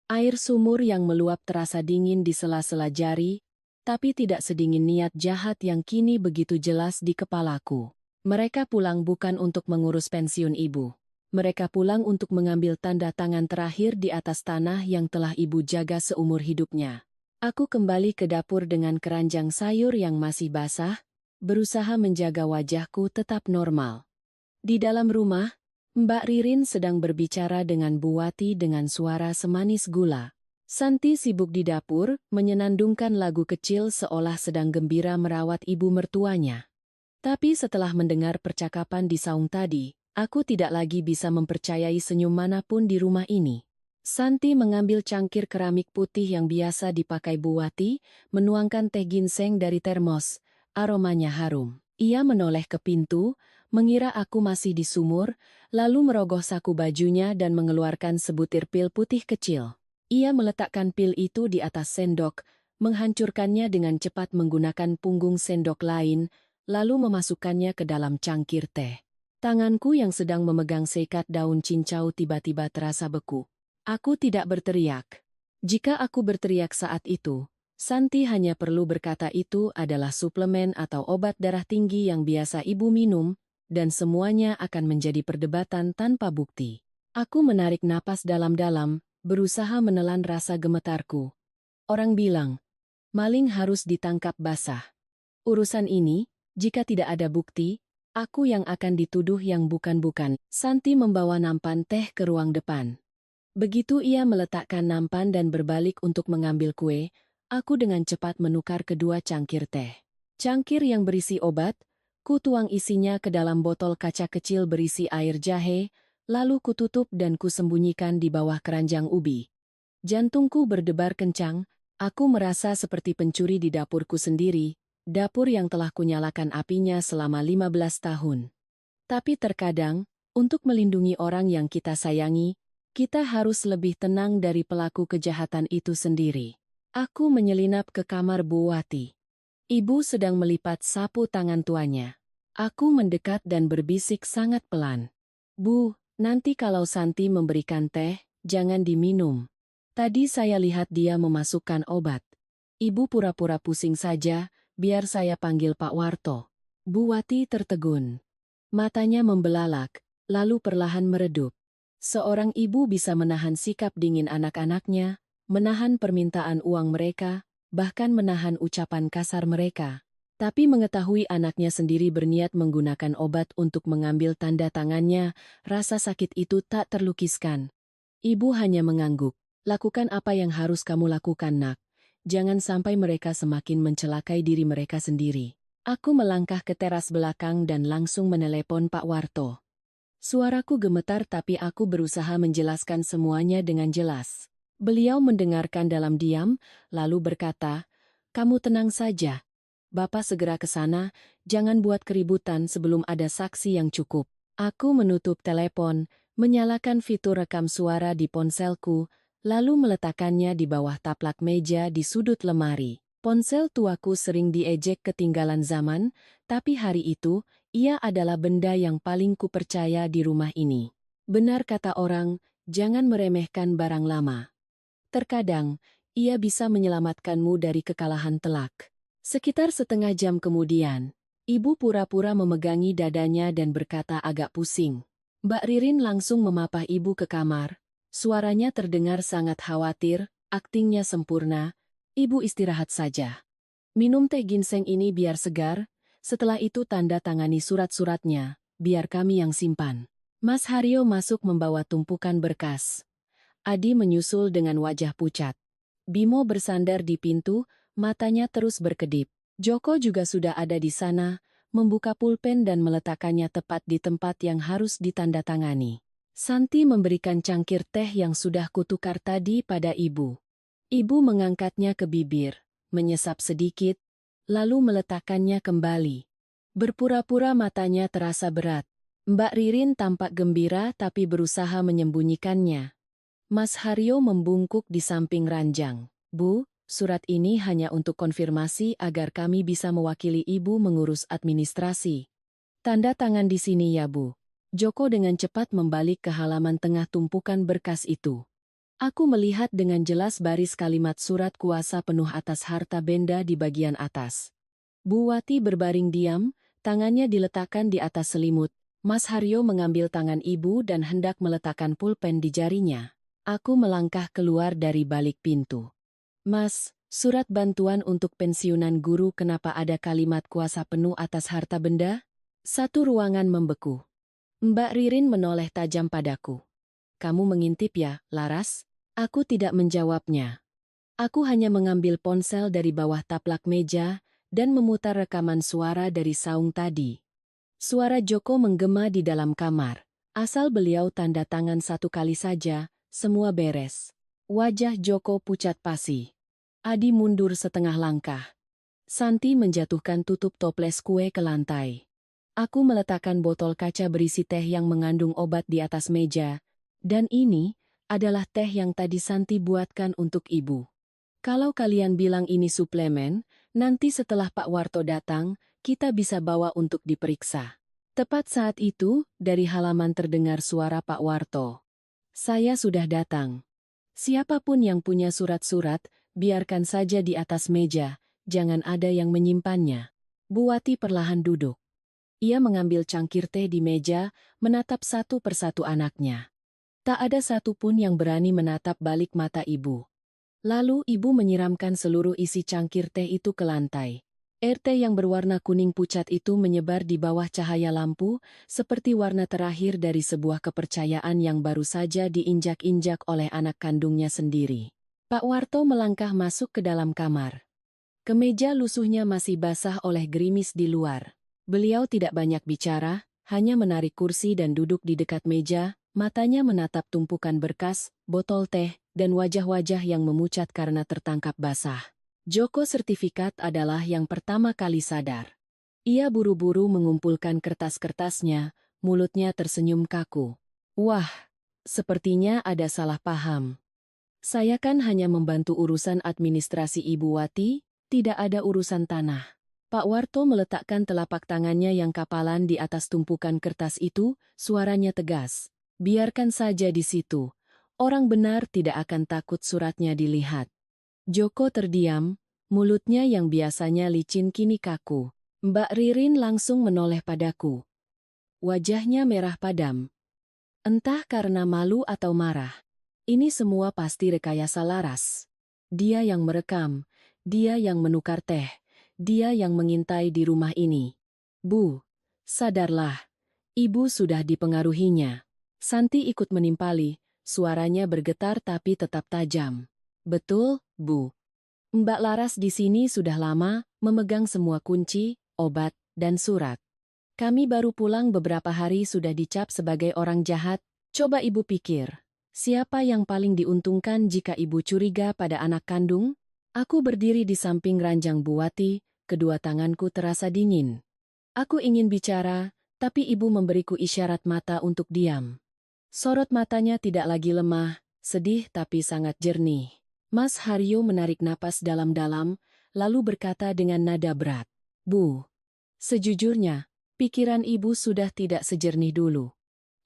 Air sumur yang meluap terasa dingin di sela-sela jari, tapi tidak sedingin niat jahat yang kini begitu jelas di kepalaku. Mereka pulang bukan untuk mengurus pensiun ibu. Mereka pulang untuk mengambil tanda tangan terakhir di atas tanah yang telah ibu jaga seumur hidupnya. Aku kembali ke dapur dengan keranjang sayur yang masih basah, berusaha menjaga wajahku tetap normal. Di dalam rumah, Mbak Ririn sedang berbicara dengan Bu Wati dengan suara semanis gula. Santi sibuk di dapur, menyenandungkan lagu kecil seolah sedang gembira merawat ibu mertuanya. Tapi setelah mendengar percakapan di saung tadi, aku tidak lagi bisa mempercayai senyum manapun di rumah ini. Santi mengambil cangkir keramik putih yang biasa dipakai Bu Wati, menuangkan teh ginseng dari termos. Aromanya harum. Ia menoleh ke pintu, mengira aku masih di sumur, lalu merogoh saku bajunya dan mengeluarkan sebutir pil putih kecil. Ia meletakkan pil itu di atas sendok, menghancurkannya dengan cepat menggunakan punggung sendok lain, lalu memasukkannya ke dalam cangkir teh. Tanganku yang sedang memegang sekat daun cincau tiba-tiba terasa beku. Aku tidak berteriak. Jika aku berteriak saat itu, Santi hanya perlu berkata itu adalah suplemen atau obat darah tinggi yang biasa ibu minum, dan semuanya akan menjadi perdebatan tanpa bukti. Aku menarik napas dalam-dalam, berusaha menelan rasa gemetarku. Orang bilang, maling harus ditangkap basah. Urusan ini, jika tidak ada bukti, aku yang akan dituduh yang bukan-bukan. Santi membawa nampan teh ke ruang depan. Begitu ia meletakkan nampan dan berbalik untuk mengambil kue, aku dengan cepat menukar kedua cangkir teh. Cangkir yang berisi obat, ku tuang isinya ke dalam botol kaca kecil berisi air jahe, lalu kututup dan kusembunyikan di bawah keranjang ubi. Jantungku berdebar kencang, aku merasa seperti pencuri di dapurku sendiri, dapur yang telah kunyalakan apinya selama 15 tahun. Tapi terkadang, untuk melindungi orang yang kita sayangi, kita harus lebih tenang dari pelaku kejahatan itu sendiri. Aku menyelinap ke kamar Bu Wati. Ibu sedang melipat sapu tangan tuanya. Aku mendekat dan berbisik sangat pelan. Bu, nanti kalau Santi memberikan teh, jangan diminum. Tadi saya lihat dia memasukkan obat. Ibu pura-pura pusing saja, biar saya panggil Pak Warto. Bu Wati tertegun. Matanya membelalak, lalu perlahan meredup. Seorang ibu bisa menahan sikap dingin anak-anaknya, menahan permintaan uang mereka, bahkan menahan ucapan kasar mereka. Tapi mengetahui anaknya sendiri berniat menggunakan obat untuk mengambil tanda tangannya, rasa sakit itu tak terlukiskan. Ibu hanya mengangguk. Lakukan apa yang harus kamu lakukan, nak. Jangan sampai mereka semakin mencelakai diri mereka sendiri. Aku melangkah ke teras belakang dan langsung menelepon Pak Warto. Suaraku gemetar tapi aku berusaha menjelaskan semuanya dengan jelas. Beliau mendengarkan dalam diam, lalu berkata, "Kamu tenang saja. Bapak segera ke sana, jangan buat keributan sebelum ada saksi yang cukup." Aku menutup telepon, menyalakan fitur rekam suara di ponselku, lalu meletakkannya di bawah taplak meja di sudut lemari. Ponsel tuaku sering diejek ketinggalan zaman, tapi hari itu, ia adalah benda yang paling kupercaya di rumah ini. Benar kata orang, jangan meremehkan barang lama. Terkadang, ia bisa menyelamatkanmu dari kekalahan telak. Sekitar setengah jam kemudian, ibu pura-pura memegangi dadanya dan berkata agak pusing. Mbak Ririn langsung memapah ibu ke kamar. Suaranya terdengar sangat khawatir, aktingnya sempurna. Ibu istirahat saja. Minum teh ginseng ini biar segar, setelah itu tanda tangani surat-suratnya, biar kami yang simpan. Mas Haryo masuk membawa tumpukan berkas. Adi menyusul dengan wajah pucat. Bimo bersandar di pintu, matanya terus berkedip. Joko juga sudah ada di sana, membuka pulpen dan meletakkannya tepat di tempat yang harus ditandatangani. Santi memberikan cangkir teh yang sudah kutukar tadi pada ibu. Ibu mengangkatnya ke bibir, menyesap sedikit, lalu meletakkannya kembali. Berpura-pura matanya terasa berat. Mbak Ririn tampak gembira tapi berusaha menyembunyikannya. Mas Haryo membungkuk di samping ranjang. Bu, surat ini hanya untuk konfirmasi agar kami bisa mewakili ibu mengurus administrasi. Tanda tangan di sini ya, Bu. Joko dengan cepat membalik ke halaman tengah tumpukan berkas itu. Aku melihat dengan jelas baris kalimat surat kuasa penuh atas harta benda di bagian atas. Bu Wati berbaring diam, tangannya diletakkan di atas selimut. Mas Haryo mengambil tangan ibu dan hendak meletakkan pulpen di jarinya. Aku melangkah keluar dari balik pintu. Mas, surat bantuan untuk pensiunan guru kenapa ada kalimat kuasa penuh atas harta benda? Satu ruangan membeku. Mbak Ririn menoleh tajam padaku. Kamu mengintip ya, Laras? Aku tidak menjawabnya. Aku hanya mengambil ponsel dari bawah taplak meja dan memutar rekaman suara dari saung tadi. Suara Joko menggema di dalam kamar. Asal beliau tanda tangan satu kali saja, semua beres. Wajah Joko pucat pasi. Adi mundur setengah langkah. Santi menjatuhkan tutup toples kue ke lantai. Aku meletakkan botol kaca berisi teh yang mengandung obat di atas meja, dan ini adalah teh yang tadi Santi buatkan untuk ibu. Kalau kalian bilang ini suplemen, nanti setelah Pak Warto datang, kita bisa bawa untuk diperiksa. Tepat saat itu, dari halaman terdengar suara Pak Warto. Saya sudah datang. Siapapun yang punya surat-surat, biarkan saja di atas meja, jangan ada yang menyimpannya. Bu Wati perlahan duduk. Ia mengambil cangkir teh di meja, menatap satu persatu anaknya. Tak ada satupun yang berani menatap balik mata ibu. Lalu ibu menyiramkan seluruh isi cangkir teh itu ke lantai. Air teh yang berwarna kuning pucat itu menyebar di bawah cahaya lampu, seperti warna terakhir dari sebuah kepercayaan yang baru saja diinjak-injak oleh anak kandungnya sendiri. Pak Warto melangkah masuk ke dalam kamar. Kemeja lusuhnya masih basah oleh gerimis di luar. Beliau tidak banyak bicara, hanya menarik kursi dan duduk di dekat meja, matanya menatap tumpukan berkas, botol teh, dan wajah-wajah yang memucat karena tertangkap basah. Joko sertifikat adalah yang pertama kali sadar. Ia buru-buru mengumpulkan kertas-kertasnya, mulutnya tersenyum kaku. Wah, sepertinya ada salah paham. Saya kan hanya membantu urusan administrasi Ibu Wati, tidak ada urusan tanah. Pak Warto meletakkan telapak tangannya yang kapalan di atas tumpukan kertas itu, suaranya tegas. Biarkan saja di situ. Orang benar tidak akan takut suratnya dilihat. Joko terdiam, mulutnya yang biasanya licin kini kaku. Mbak Ririn langsung menoleh padaku. Wajahnya merah padam. Entah karena malu atau marah. Ini semua pasti rekayasa Laras. Dia yang merekam. Dia yang menukar teh. Dia yang mengintai di rumah ini. Bu, sadarlah. Ibu sudah dipengaruhinya. Santi ikut menimpali, suaranya bergetar tapi tetap tajam. Betul, Bu. Mbak Laras di sini sudah lama, memegang semua kunci, obat, dan surat. Kami baru pulang beberapa hari sudah dicap sebagai orang jahat. Coba ibu pikir, siapa yang paling diuntungkan jika ibu curiga pada anak kandung? Aku berdiri di samping ranjang Bu Wati, kedua tanganku terasa dingin. Aku ingin bicara, tapi ibu memberiku isyarat mata untuk diam. Sorot matanya tidak lagi lemah, sedih tapi sangat jernih. Mas Haryo menarik napas dalam-dalam, lalu berkata dengan nada berat. Bu, sejujurnya, pikiran ibu sudah tidak sejernih dulu.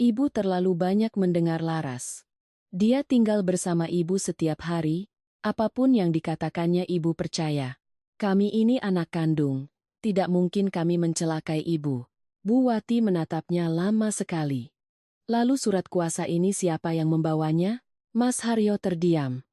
Ibu terlalu banyak mendengar Laras. Dia tinggal bersama ibu setiap hari, apapun yang dikatakannya ibu percaya. Kami ini anak kandung, tidak mungkin kami mencelakai ibu. Bu Wati menatapnya lama sekali. Lalu surat kuasa ini siapa yang membawanya? Mas Haryo terdiam.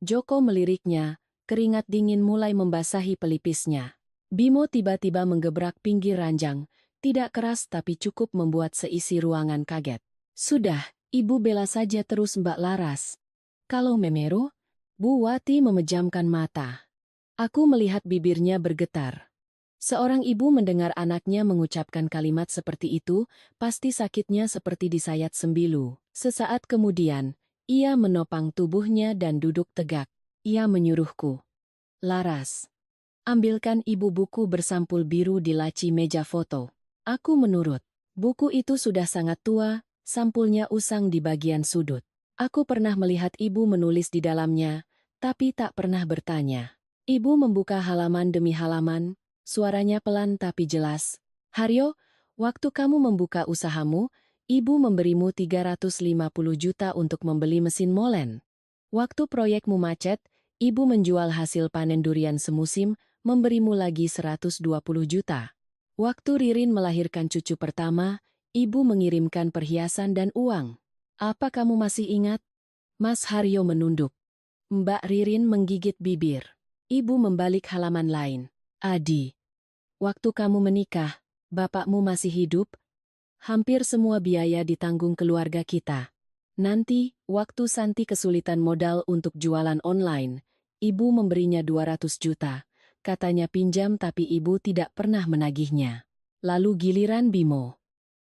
Joko meliriknya, keringat dingin mulai membasahi pelipisnya. Bimo tiba-tiba menggebrak pinggir ranjang, tidak keras tapi cukup membuat seisi ruangan kaget. Sudah, ibu bela saja terus Mbak Laras. Kalau Memero, Bu Wati memejamkan mata. Aku melihat bibirnya bergetar. Seorang ibu mendengar anaknya mengucapkan kalimat seperti itu, pasti sakitnya seperti disayat sembilu. Sesaat kemudian, ia menopang tubuhnya dan duduk tegak. Ia menyuruhku. Laras, ambilkan ibu buku bersampul biru di laci meja foto. Aku menurut. Buku itu sudah sangat tua, sampulnya usang di bagian sudut. Aku pernah melihat ibu menulis di dalamnya, tapi tak pernah bertanya. Ibu membuka halaman demi halaman, suaranya pelan tapi jelas. Haryo, waktu kamu membuka usahamu, ibu memberimu 350 juta untuk membeli mesin molen. Waktu proyekmu macet, ibu menjual hasil panen durian semusim, memberimu lagi 120 juta. Waktu Ririn melahirkan cucu pertama, ibu mengirimkan perhiasan dan uang. Apa kamu masih ingat? Mas Haryo menunduk. Mbak Ririn menggigit bibir. Ibu membalik halaman lain. Adi, waktu kamu menikah, bapakmu masih hidup? Hampir semua biaya ditanggung keluarga kita. Nanti, waktu Santi kesulitan modal untuk jualan online, ibu memberinya 200 juta. Katanya pinjam tapi ibu tidak pernah menagihnya. Lalu giliran Bimo.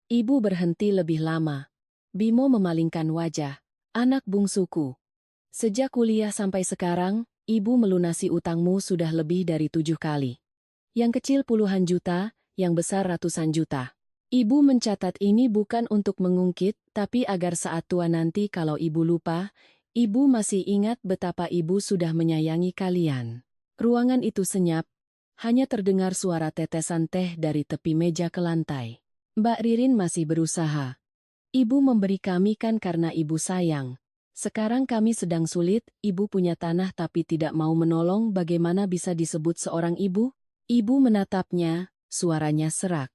Ibu berhenti lebih lama. Bimo memalingkan wajah. Anak bungsuku. Sejak kuliah sampai sekarang, ibu melunasi utangmu sudah lebih dari 7 kali. Yang kecil puluhan juta, yang besar ratusan juta. Ibu mencatat ini bukan untuk mengungkit, tapi agar saat tua nanti kalau ibu lupa, ibu masih ingat betapa ibu sudah menyayangi kalian. Ruangan itu senyap, hanya terdengar suara tetesan teh dari tepi meja ke lantai. Mbak Ririn masih berusaha. Ibu memberi kami kan karena ibu sayang. Sekarang kami sedang sulit, ibu punya tanah tapi tidak mau menolong, bagaimana bisa disebut seorang ibu? Ibu menatapnya, suaranya serak.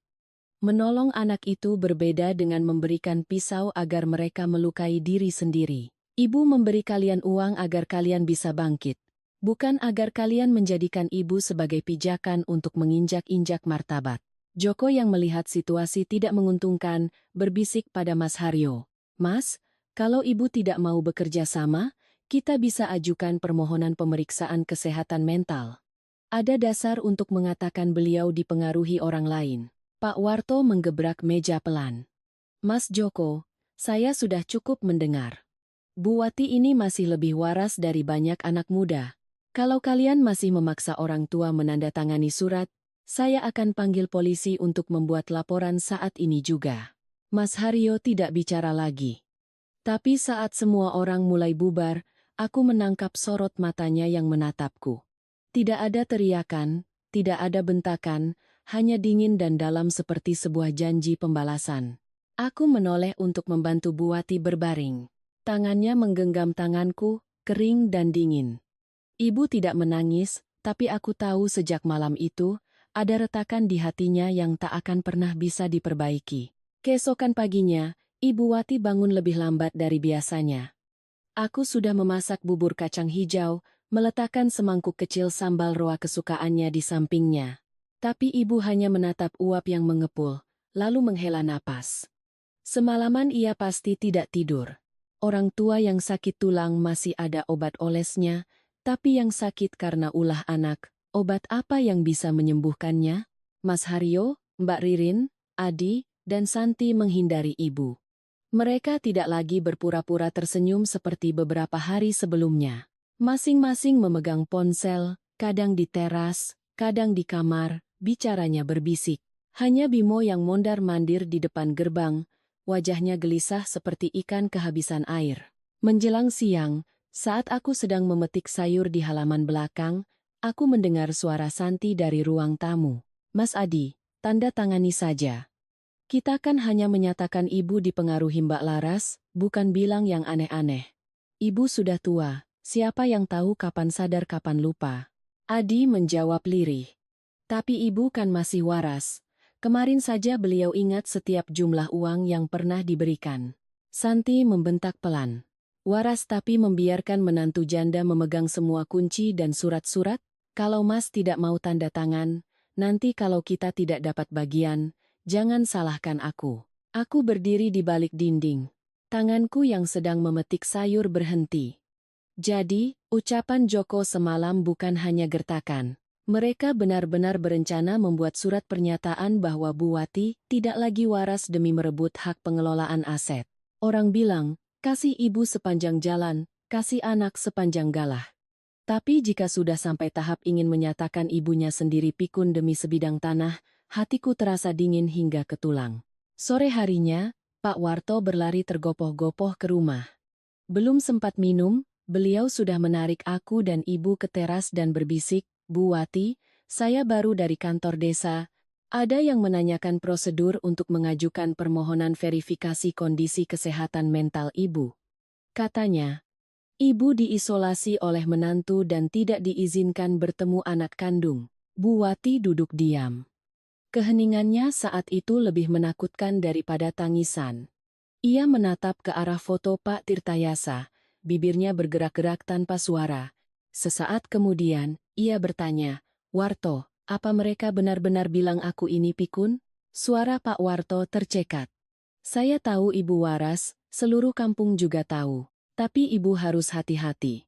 Menolong anak itu berbeda dengan memberikan pisau agar mereka melukai diri sendiri. Ibu memberi kalian uang agar kalian bisa bangkit. Bukan agar kalian menjadikan ibu sebagai pijakan untuk menginjak-injak martabat. Joko yang melihat situasi tidak menguntungkan, berbisik pada Mas Haryo. Mas, kalau ibu tidak mau bekerja sama, kita bisa ajukan permohonan pemeriksaan kesehatan mental. Ada dasar untuk mengatakan beliau dipengaruhi orang lain. Pak Warto menggebrak meja pelan. Mas Joko, saya sudah cukup mendengar. Bu Wati ini masih lebih waras dari banyak anak muda. Kalau kalian masih memaksa orang tua menandatangani surat, saya akan panggil polisi untuk membuat laporan saat ini juga. Mas Haryo tidak bicara lagi. Tapi saat semua orang mulai bubar, aku menangkap sorot matanya yang menatapku. Tidak ada teriakan, tidak ada bentakan, hanya dingin dan dalam seperti sebuah janji pembalasan. Aku menoleh untuk membantu Bu Wati berbaring. Tangannya menggenggam tanganku, kering dan dingin. Ibu tidak menangis, tapi aku tahu sejak malam itu, ada retakan di hatinya yang tak akan pernah bisa diperbaiki. Keesokan paginya, Ibu Wati bangun lebih lambat dari biasanya. Aku sudah memasak bubur kacang hijau, meletakkan semangkuk kecil sambal roa kesukaannya di sampingnya. Tapi ibu hanya menatap uap yang mengepul, lalu menghela napas. Semalaman ia pasti tidak tidur. Orang tua yang sakit tulang masih ada obat olesnya, tapi yang sakit karena ulah anak, obat apa yang bisa menyembuhkannya? Mas Haryo, Mbak Ririn, Adi, dan Santi menghindari ibu. Mereka tidak lagi berpura-pura tersenyum seperti beberapa hari sebelumnya. Masing-masing memegang ponsel, kadang di teras, kadang di kamar, bicaranya berbisik. Hanya Bimo yang mondar-mandir di depan gerbang, wajahnya gelisah seperti ikan kehabisan air. Menjelang siang, saat aku sedang memetik sayur di halaman belakang, aku mendengar suara Santi dari ruang tamu. Mas Adi, tanda tangani saja. Kita kan hanya menyatakan ibu dipengaruhi Mbak Laras, bukan bilang yang aneh-aneh. Ibu sudah tua, siapa yang tahu kapan sadar kapan lupa? Adi menjawab lirih. Tapi ibu kan masih waras. Kemarin saja beliau ingat setiap jumlah uang yang pernah diberikan. Santi membentak pelan. Waras tapi membiarkan menantu janda memegang semua kunci dan surat-surat? Kalau Mas tidak mau tanda tangan, nanti kalau kita tidak dapat bagian, jangan salahkan aku. Aku berdiri di balik dinding. Tanganku yang sedang memetik sayur berhenti. Jadi, ucapan Joko semalam bukan hanya gertakan. Mereka benar-benar berencana membuat surat pernyataan bahwa Bu Wati tidak lagi waras demi merebut hak pengelolaan aset. Orang bilang, kasih ibu sepanjang jalan, kasih anak sepanjang galah. Tapi jika sudah sampai tahap ingin menyatakan ibunya sendiri pikun demi sebidang tanah, hatiku terasa dingin hingga ke tulang. Sore harinya, Pak Warto berlari tergopoh-gopoh ke rumah. Belum sempat minum, beliau sudah menarik aku dan ibu ke teras dan berbisik, Bu Wati, saya baru dari kantor desa. Ada yang menanyakan prosedur untuk mengajukan permohonan verifikasi kondisi kesehatan mental ibu. Katanya, ibu diisolasi oleh menantu dan tidak diizinkan bertemu anak kandung. Bu Wati duduk diam. Keheningannya saat itu lebih menakutkan daripada tangisan. Ia menatap ke arah foto Pak Tirtayasa, bibirnya bergerak-gerak tanpa suara. Sesaat kemudian, ia bertanya, Warto, apa mereka benar-benar bilang aku ini pikun? Suara Pak Warto tercekat. Saya tahu ibu waras, seluruh kampung juga tahu. Tapi ibu harus hati-hati.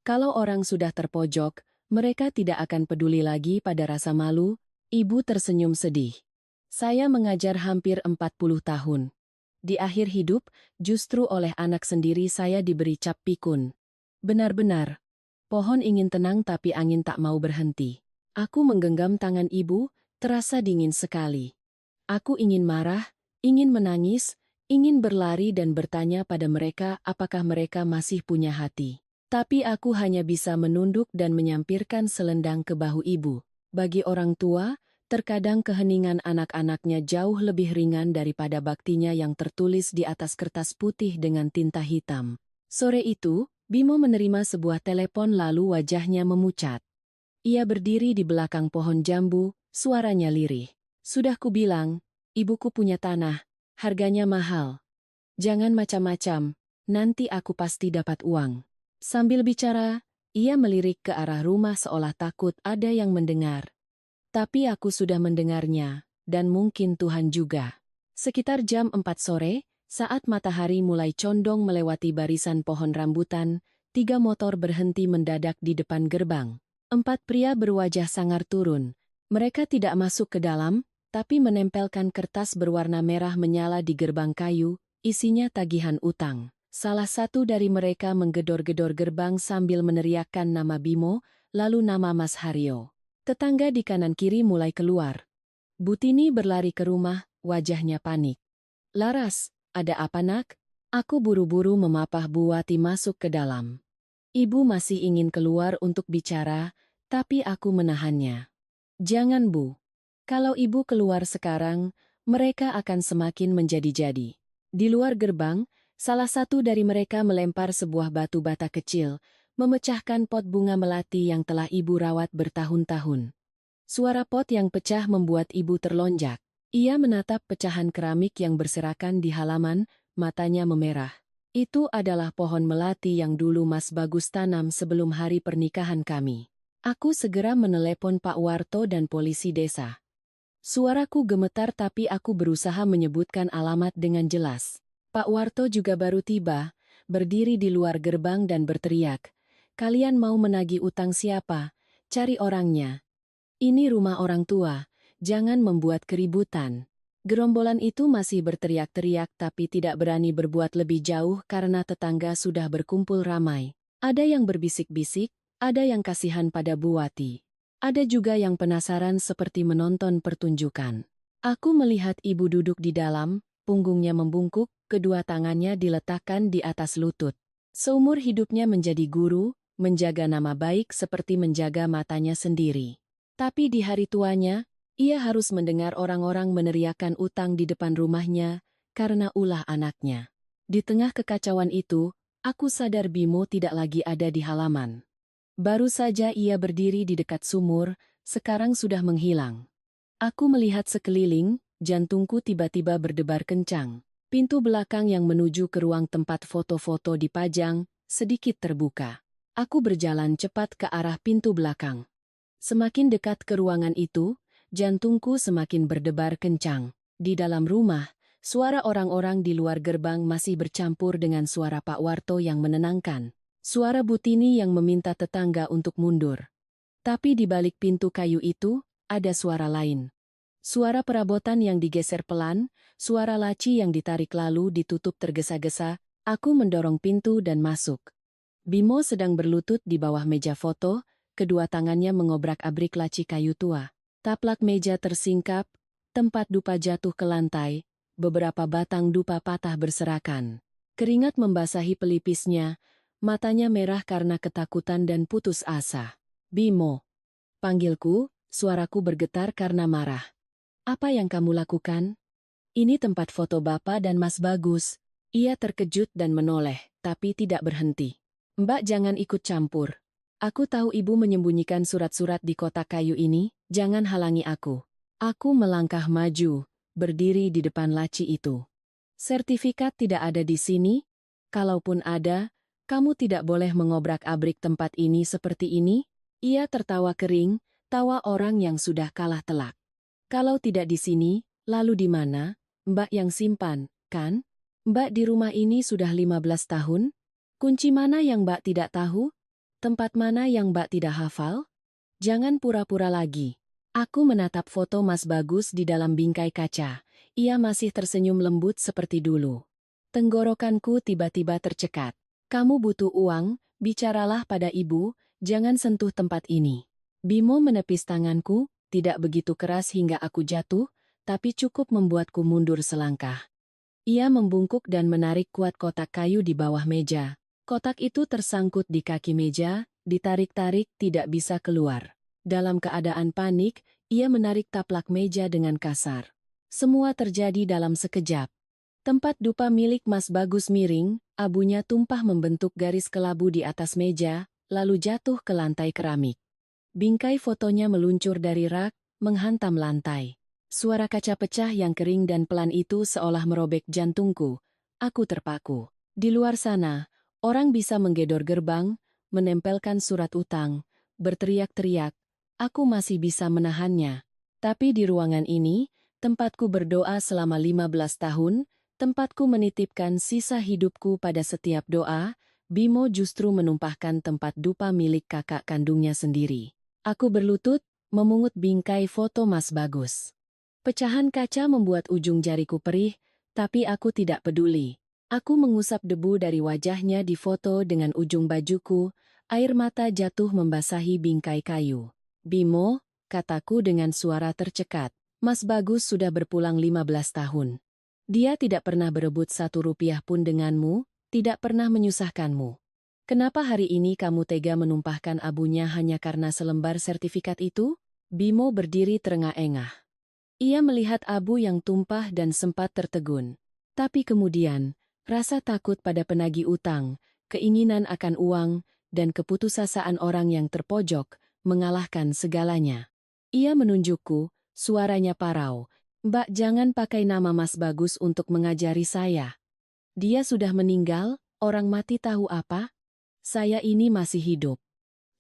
Kalau orang sudah terpojok, mereka tidak akan peduli lagi pada rasa malu. Ibu tersenyum sedih. Saya mengajar hampir 40 tahun. Di akhir hidup, justru oleh anak sendiri saya diberi cap pikun. Benar-benar. Pohon ingin tenang tapi angin tak mau berhenti. Aku menggenggam tangan ibu, terasa dingin sekali. Aku ingin marah, ingin menangis, ingin berlari dan bertanya pada mereka apakah mereka masih punya hati. Tapi aku hanya bisa menunduk dan menyampirkan selendang ke bahu ibu. Bagi orang tua, terkadang keheningan anak-anaknya jauh lebih ringan daripada baktinya yang tertulis di atas kertas putih dengan tinta hitam. Sore itu, Bimo menerima sebuah telepon lalu wajahnya memucat. Ia berdiri di belakang pohon jambu, suaranya lirih. Sudah kubilang, ibuku punya tanah, harganya mahal. Jangan macam-macam, nanti aku pasti dapat uang. Sambil bicara, ia melirik ke arah rumah seolah takut ada yang mendengar. Tapi aku sudah mendengarnya, dan mungkin Tuhan juga. Sekitar jam 4 sore, saat matahari mulai condong melewati barisan pohon rambutan, 3 motor berhenti mendadak di depan gerbang. 4 pria berwajah sangar turun. Mereka tidak masuk ke dalam, tapi menempelkan kertas berwarna merah menyala di gerbang kayu, isinya tagihan utang. Salah satu dari mereka menggedor-gedor gerbang sambil meneriakkan nama Bimo, lalu nama Mas Haryo. Tetangga di kanan kiri mulai keluar. Butini berlari ke rumah, wajahnya panik. Laras, ada apa nak? Aku buru-buru memapah Bu Wati masuk ke dalam. Ibu masih ingin keluar untuk bicara, tapi aku menahannya. Jangan Bu. Kalau ibu keluar sekarang, mereka akan semakin menjadi-jadi. Di luar gerbang, salah satu dari mereka melempar sebuah batu bata kecil, memecahkan pot bunga melati yang telah ibu rawat bertahun-tahun. Suara pot yang pecah membuat ibu terlonjak. Ia menatap pecahan keramik yang berserakan di halaman, matanya memerah. Itu adalah pohon melati yang dulu Mas Bagus tanam sebelum hari pernikahan kami. Aku segera menelepon Pak Warto dan polisi desa. Suaraku gemetar tapi aku berusaha menyebutkan alamat dengan jelas. Pak Warto juga baru tiba, berdiri di luar gerbang dan berteriak, "Kalian mau menagih utang siapa? Cari orangnya. Ini rumah orang tua, jangan membuat keributan." Gerombolan itu masih berteriak-teriak tapi tidak berani berbuat lebih jauh karena tetangga sudah berkumpul ramai. Ada yang berbisik-bisik, ada yang kasihan pada Bu Wati. Ada juga yang penasaran seperti menonton pertunjukan. Aku melihat ibu duduk di dalam, punggungnya membungkuk, kedua tangannya diletakkan di atas lutut. Seumur hidupnya menjadi guru, menjaga nama baik seperti menjaga matanya sendiri. Tapi di hari tuanya, ia harus mendengar orang-orang meneriakkan utang di depan rumahnya karena ulah anaknya. Di tengah kekacauan itu, aku sadar Bimo tidak lagi ada di halaman. Baru saja ia berdiri di dekat sumur, sekarang sudah menghilang. Aku melihat sekeliling, jantungku tiba-tiba berdebar kencang. Pintu belakang yang menuju ke ruang tempat foto-foto dipajang, sedikit terbuka. Aku berjalan cepat ke arah pintu belakang. Semakin dekat ke ruangan itu, jantungku semakin berdebar kencang. Di dalam rumah, suara orang-orang di luar gerbang masih bercampur dengan suara Pak Warto yang menenangkan. Suara Butini yang meminta tetangga untuk mundur. Tapi di balik pintu kayu itu, ada suara lain. Suara perabotan yang digeser pelan, suara laci yang ditarik lalu ditutup tergesa-gesa. Aku mendorong pintu dan masuk. Bimo sedang berlutut di bawah meja foto, kedua tangannya mengobrak-abrik laci kayu tua. Taplak meja tersingkap, tempat dupa jatuh ke lantai, beberapa batang dupa patah berserakan. Keringat membasahi pelipisnya, matanya merah karena ketakutan dan putus asa. "Bimo," panggilku, suaraku bergetar karena marah. "Apa yang kamu lakukan? Ini tempat foto Bapak dan Mas Bagus." Ia terkejut dan menoleh, tapi tidak berhenti. "Mbak jangan ikut campur. Aku tahu ibu menyembunyikan surat-surat di kotak kayu ini, jangan halangi aku." Aku melangkah maju, berdiri di depan laci itu. "Sertifikat tidak ada di sini? Kalaupun ada, kamu tidak boleh mengobrak-abrik tempat ini seperti ini?" Ia tertawa kering, tawa orang yang sudah kalah telak. "Kalau tidak di sini, lalu di mana? Mbak yang simpan, kan? Mbak di rumah ini sudah 15 tahun? Kunci mana yang Mbak tidak tahu? Tempat mana yang Mbak tidak hafal? Jangan pura-pura lagi." Aku menatap foto Mas Bagus di dalam bingkai kaca. Ia masih tersenyum lembut seperti dulu. Tenggorokanku tiba-tiba tercekat. "Kamu butuh uang, bicaralah pada ibu, jangan sentuh tempat ini." Bimo menepis tanganku, tidak begitu keras hingga aku jatuh, tapi cukup membuatku mundur selangkah. Ia membungkuk dan menarik kuat kotak kayu di bawah meja. Kotak itu tersangkut di kaki meja, ditarik-tarik tidak bisa keluar. Dalam keadaan panik, ia menarik taplak meja dengan kasar. Semua terjadi dalam sekejap. Tempat dupa milik Mas Bagus miring, abunya tumpah membentuk garis kelabu di atas meja, lalu jatuh ke lantai keramik. Bingkai fotonya meluncur dari rak, menghantam lantai. Suara kaca pecah yang kering dan pelan itu seolah merobek jantungku. Aku terpaku. Di luar sana, orang bisa menggedor gerbang, menempelkan surat utang, berteriak-teriak. Aku masih bisa menahannya. Tapi di ruangan ini, tempatku berdoa selama 15 tahun, tempatku menitipkan sisa hidupku pada setiap doa, Bimo justru menumpahkan tempat dupa milik kakak kandungnya sendiri. Aku berlutut, memungut bingkai foto Mas Bagus. Pecahan kaca membuat ujung jariku perih, tapi aku tidak peduli. Aku mengusap debu dari wajahnya di foto dengan ujung bajuku, air mata jatuh membasahi bingkai kayu. "Bimo," kataku dengan suara tercekat, "Mas Bagus sudah berpulang 15 tahun. Dia tidak pernah berebut 1 rupiah pun denganmu, tidak pernah menyusahkanmu. Kenapa hari ini kamu tega menumpahkan abunya hanya karena selembar sertifikat itu?" Bimo berdiri terengah-engah. Ia melihat abu yang tumpah dan sempat tertegun. Tapi kemudian, rasa takut pada penagih utang, keinginan akan uang, dan keputusasaan orang yang terpojok, mengalahkan segalanya. Ia menunjukku, suaranya parau, "Mbak jangan pakai nama Mas Bagus untuk mengajari saya. Dia sudah meninggal, orang mati tahu apa? Saya ini masih hidup.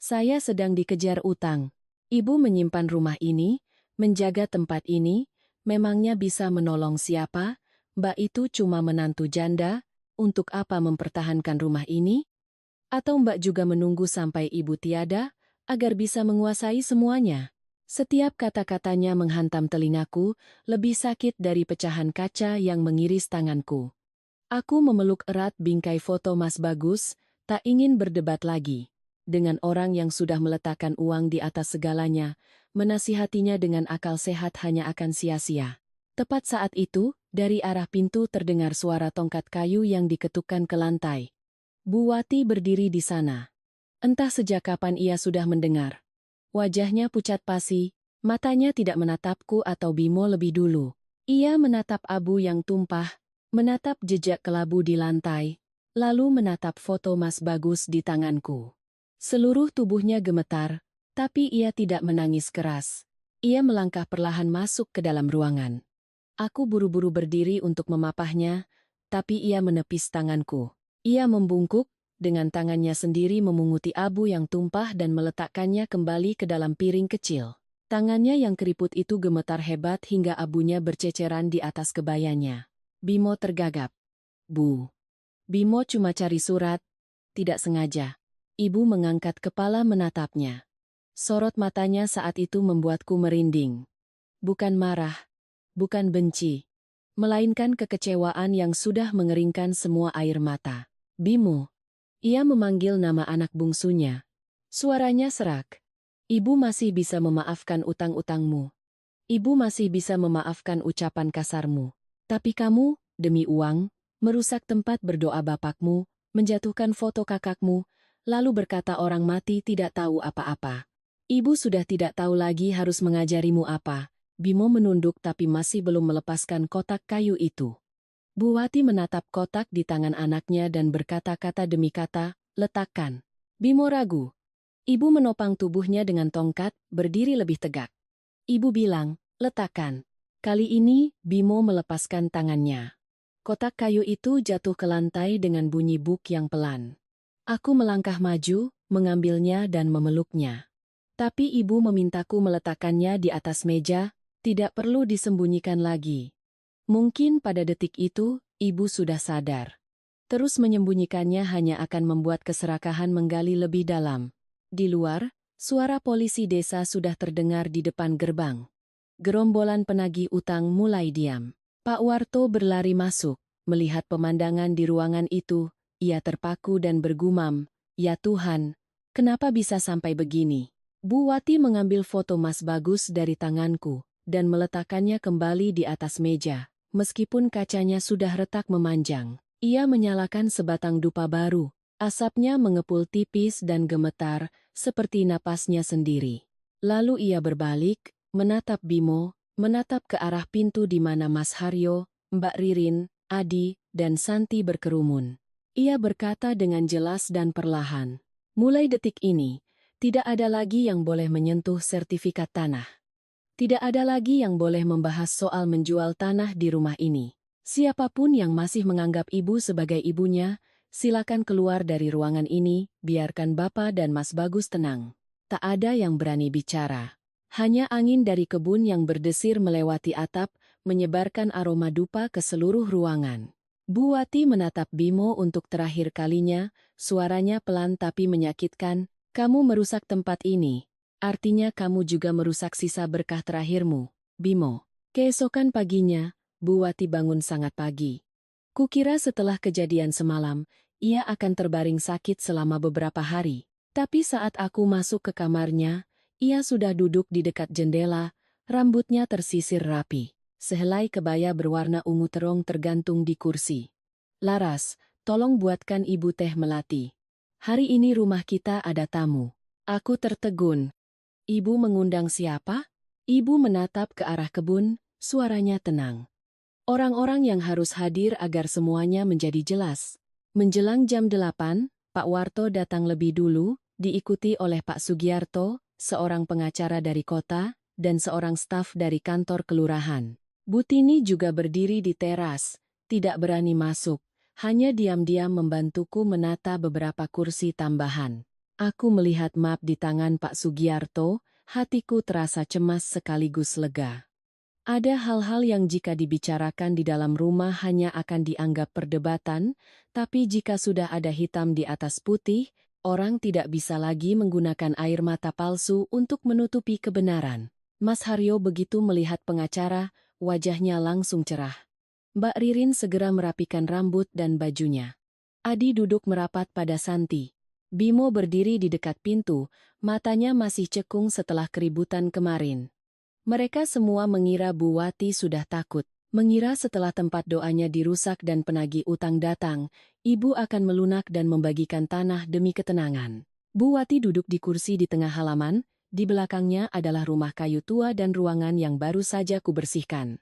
Saya sedang dikejar utang. Ibu menyimpan rumah ini, menjaga tempat ini, memangnya bisa menolong siapa? Mbak itu cuma menantu janda, untuk apa mempertahankan rumah ini? Atau Mbak juga menunggu sampai ibu tiada, agar bisa menguasai semuanya? Setiap kata-katanya menghantam telingaku, lebih sakit dari pecahan kaca yang mengiris tanganku. Aku memeluk erat bingkai foto Mas Bagus, tak ingin berdebat lagi. Dengan orang yang sudah meletakkan uang di atas segalanya, menasihatinya dengan akal sehat hanya akan sia-sia. Tepat saat itu, dari arah pintu terdengar suara tongkat kayu yang diketukkan ke lantai. Bu Wati berdiri di sana. Entah sejak kapan ia sudah mendengar. Wajahnya pucat pasi, matanya tidak menatapku atau Bimo lebih dulu. Ia menatap abu yang tumpah, menatap jejak kelabu di lantai, lalu menatap foto Mas Bagus di tanganku. Seluruh tubuhnya gemetar, tapi ia tidak menangis keras. Ia melangkah perlahan masuk ke dalam ruangan. Aku buru-buru berdiri untuk memapahnya, tapi ia menepis tanganku. Ia membungkuk, dengan tangannya sendiri memunguti abu yang tumpah dan meletakkannya kembali ke dalam piring kecil. Tangannya yang keriput itu gemetar hebat hingga abunya berceceran di atas kebayanya. Bimo tergagap. Bu. Bimo cuma cari surat. Tidak sengaja. Ibu mengangkat kepala menatapnya. Sorot matanya saat itu membuatku merinding. Bukan marah. Bukan benci. Melainkan kekecewaan yang sudah mengeringkan semua air mata. Bimo. Ia memanggil nama anak bungsunya. Suaranya serak. Ibu masih bisa memaafkan utang-utangmu. Ibu masih bisa memaafkan ucapan kasarmu. Tapi kamu, demi uang, merusak tempat berdoa bapakmu, menjatuhkan foto kakakmu, lalu berkata orang mati tidak tahu apa-apa. Ibu sudah tidak tahu lagi harus mengajarimu apa. Bimo menunduk tapi masih belum melepaskan kotak kayu itu. Bu Wati menatap kotak di tangan anaknya dan berkata-kata demi kata, letakkan. Bimo ragu. Ibu menopang tubuhnya dengan tongkat, berdiri lebih tegak. Ibu bilang, letakkan. Kali ini, Bimo melepaskan tangannya. Kotak kayu itu jatuh ke lantai dengan bunyi buk yang pelan. Aku melangkah maju, mengambilnya dan memeluknya. Tapi ibu memintaku meletakkannya di atas meja, tidak perlu disembunyikan lagi. Mungkin pada detik itu, ibu sudah sadar. Terus menyembunyikannya hanya akan membuat keserakahan menggali lebih dalam. Di luar, suara polisi desa sudah terdengar di depan gerbang. Gerombolan penagih utang mulai diam. Pak Warto berlari masuk. Melihat pemandangan di ruangan itu, ia terpaku dan bergumam, "Ya Tuhan, kenapa bisa sampai begini?" Bu Wati mengambil foto Mas Bagus dari tanganku dan meletakkannya kembali di atas meja. Meskipun kacanya sudah retak memanjang, ia menyalakan sebatang dupa baru. Asapnya mengepul tipis dan gemetar, seperti napasnya sendiri. Lalu ia berbalik, menatap Bimo, menatap ke arah pintu di mana Mas Haryo, Mbak Ririn, Adi, dan Santi berkerumun. Ia berkata dengan jelas dan perlahan, "Mulai detik ini, tidak ada lagi yang boleh menyentuh sertifikat tanah. Tidak ada lagi yang boleh membahas soal menjual tanah di rumah ini. Siapapun yang masih menganggap ibu sebagai ibunya, silakan keluar dari ruangan ini, biarkan Bapak dan Mas Bagus tenang." Tak ada yang berani bicara. Hanya angin dari kebun yang berdesir melewati atap, menyebarkan aroma dupa ke seluruh ruangan. Bu Wati menatap Bimo untuk terakhir kalinya, suaranya pelan tapi menyakitkan, "Kamu merusak tempat ini. Artinya kamu juga merusak sisa berkah terakhirmu, Bimo." Keesokan paginya, Bu Wati bangun sangat pagi. Kukira setelah kejadian semalam, ia akan terbaring sakit selama beberapa hari. Tapi saat aku masuk ke kamarnya, ia sudah duduk di dekat jendela, rambutnya tersisir rapi. Sehelai kebaya berwarna ungu terong tergantung di kursi. "Laras, tolong buatkan ibu teh melati. Hari ini rumah kita ada tamu." Aku tertegun. Ibu mengundang siapa? Ibu menatap ke arah kebun, suaranya tenang. Orang-orang yang harus hadir agar semuanya menjadi jelas. Menjelang jam 8, Pak Warto datang lebih dulu, diikuti oleh Pak Sugiarto, seorang pengacara dari kota, dan seorang staf dari kantor kelurahan. Bu Tini juga berdiri di teras, tidak berani masuk, hanya diam-diam membantuku menata beberapa kursi tambahan. Aku melihat map di tangan Pak Sugiarto, hatiku terasa cemas sekaligus lega. Ada hal-hal yang jika dibicarakan di dalam rumah hanya akan dianggap perdebatan, tapi jika sudah ada hitam di atas putih, orang tidak bisa lagi menggunakan air mata palsu untuk menutupi kebenaran. Mas Haryo begitu melihat pengacara, wajahnya langsung cerah. Mbak Ririn segera merapikan rambut dan bajunya. Adi duduk merapat pada Santi. Bimo berdiri di dekat pintu, matanya masih cekung setelah keributan kemarin. Mereka semua mengira Bu Wati sudah takut, mengira setelah tempat doanya dirusak dan penagih utang datang, ibu akan melunak dan membagikan tanah demi ketenangan. Bu Wati duduk di kursi di tengah halaman, di belakangnya adalah rumah kayu tua dan ruangan yang baru saja kubersihkan.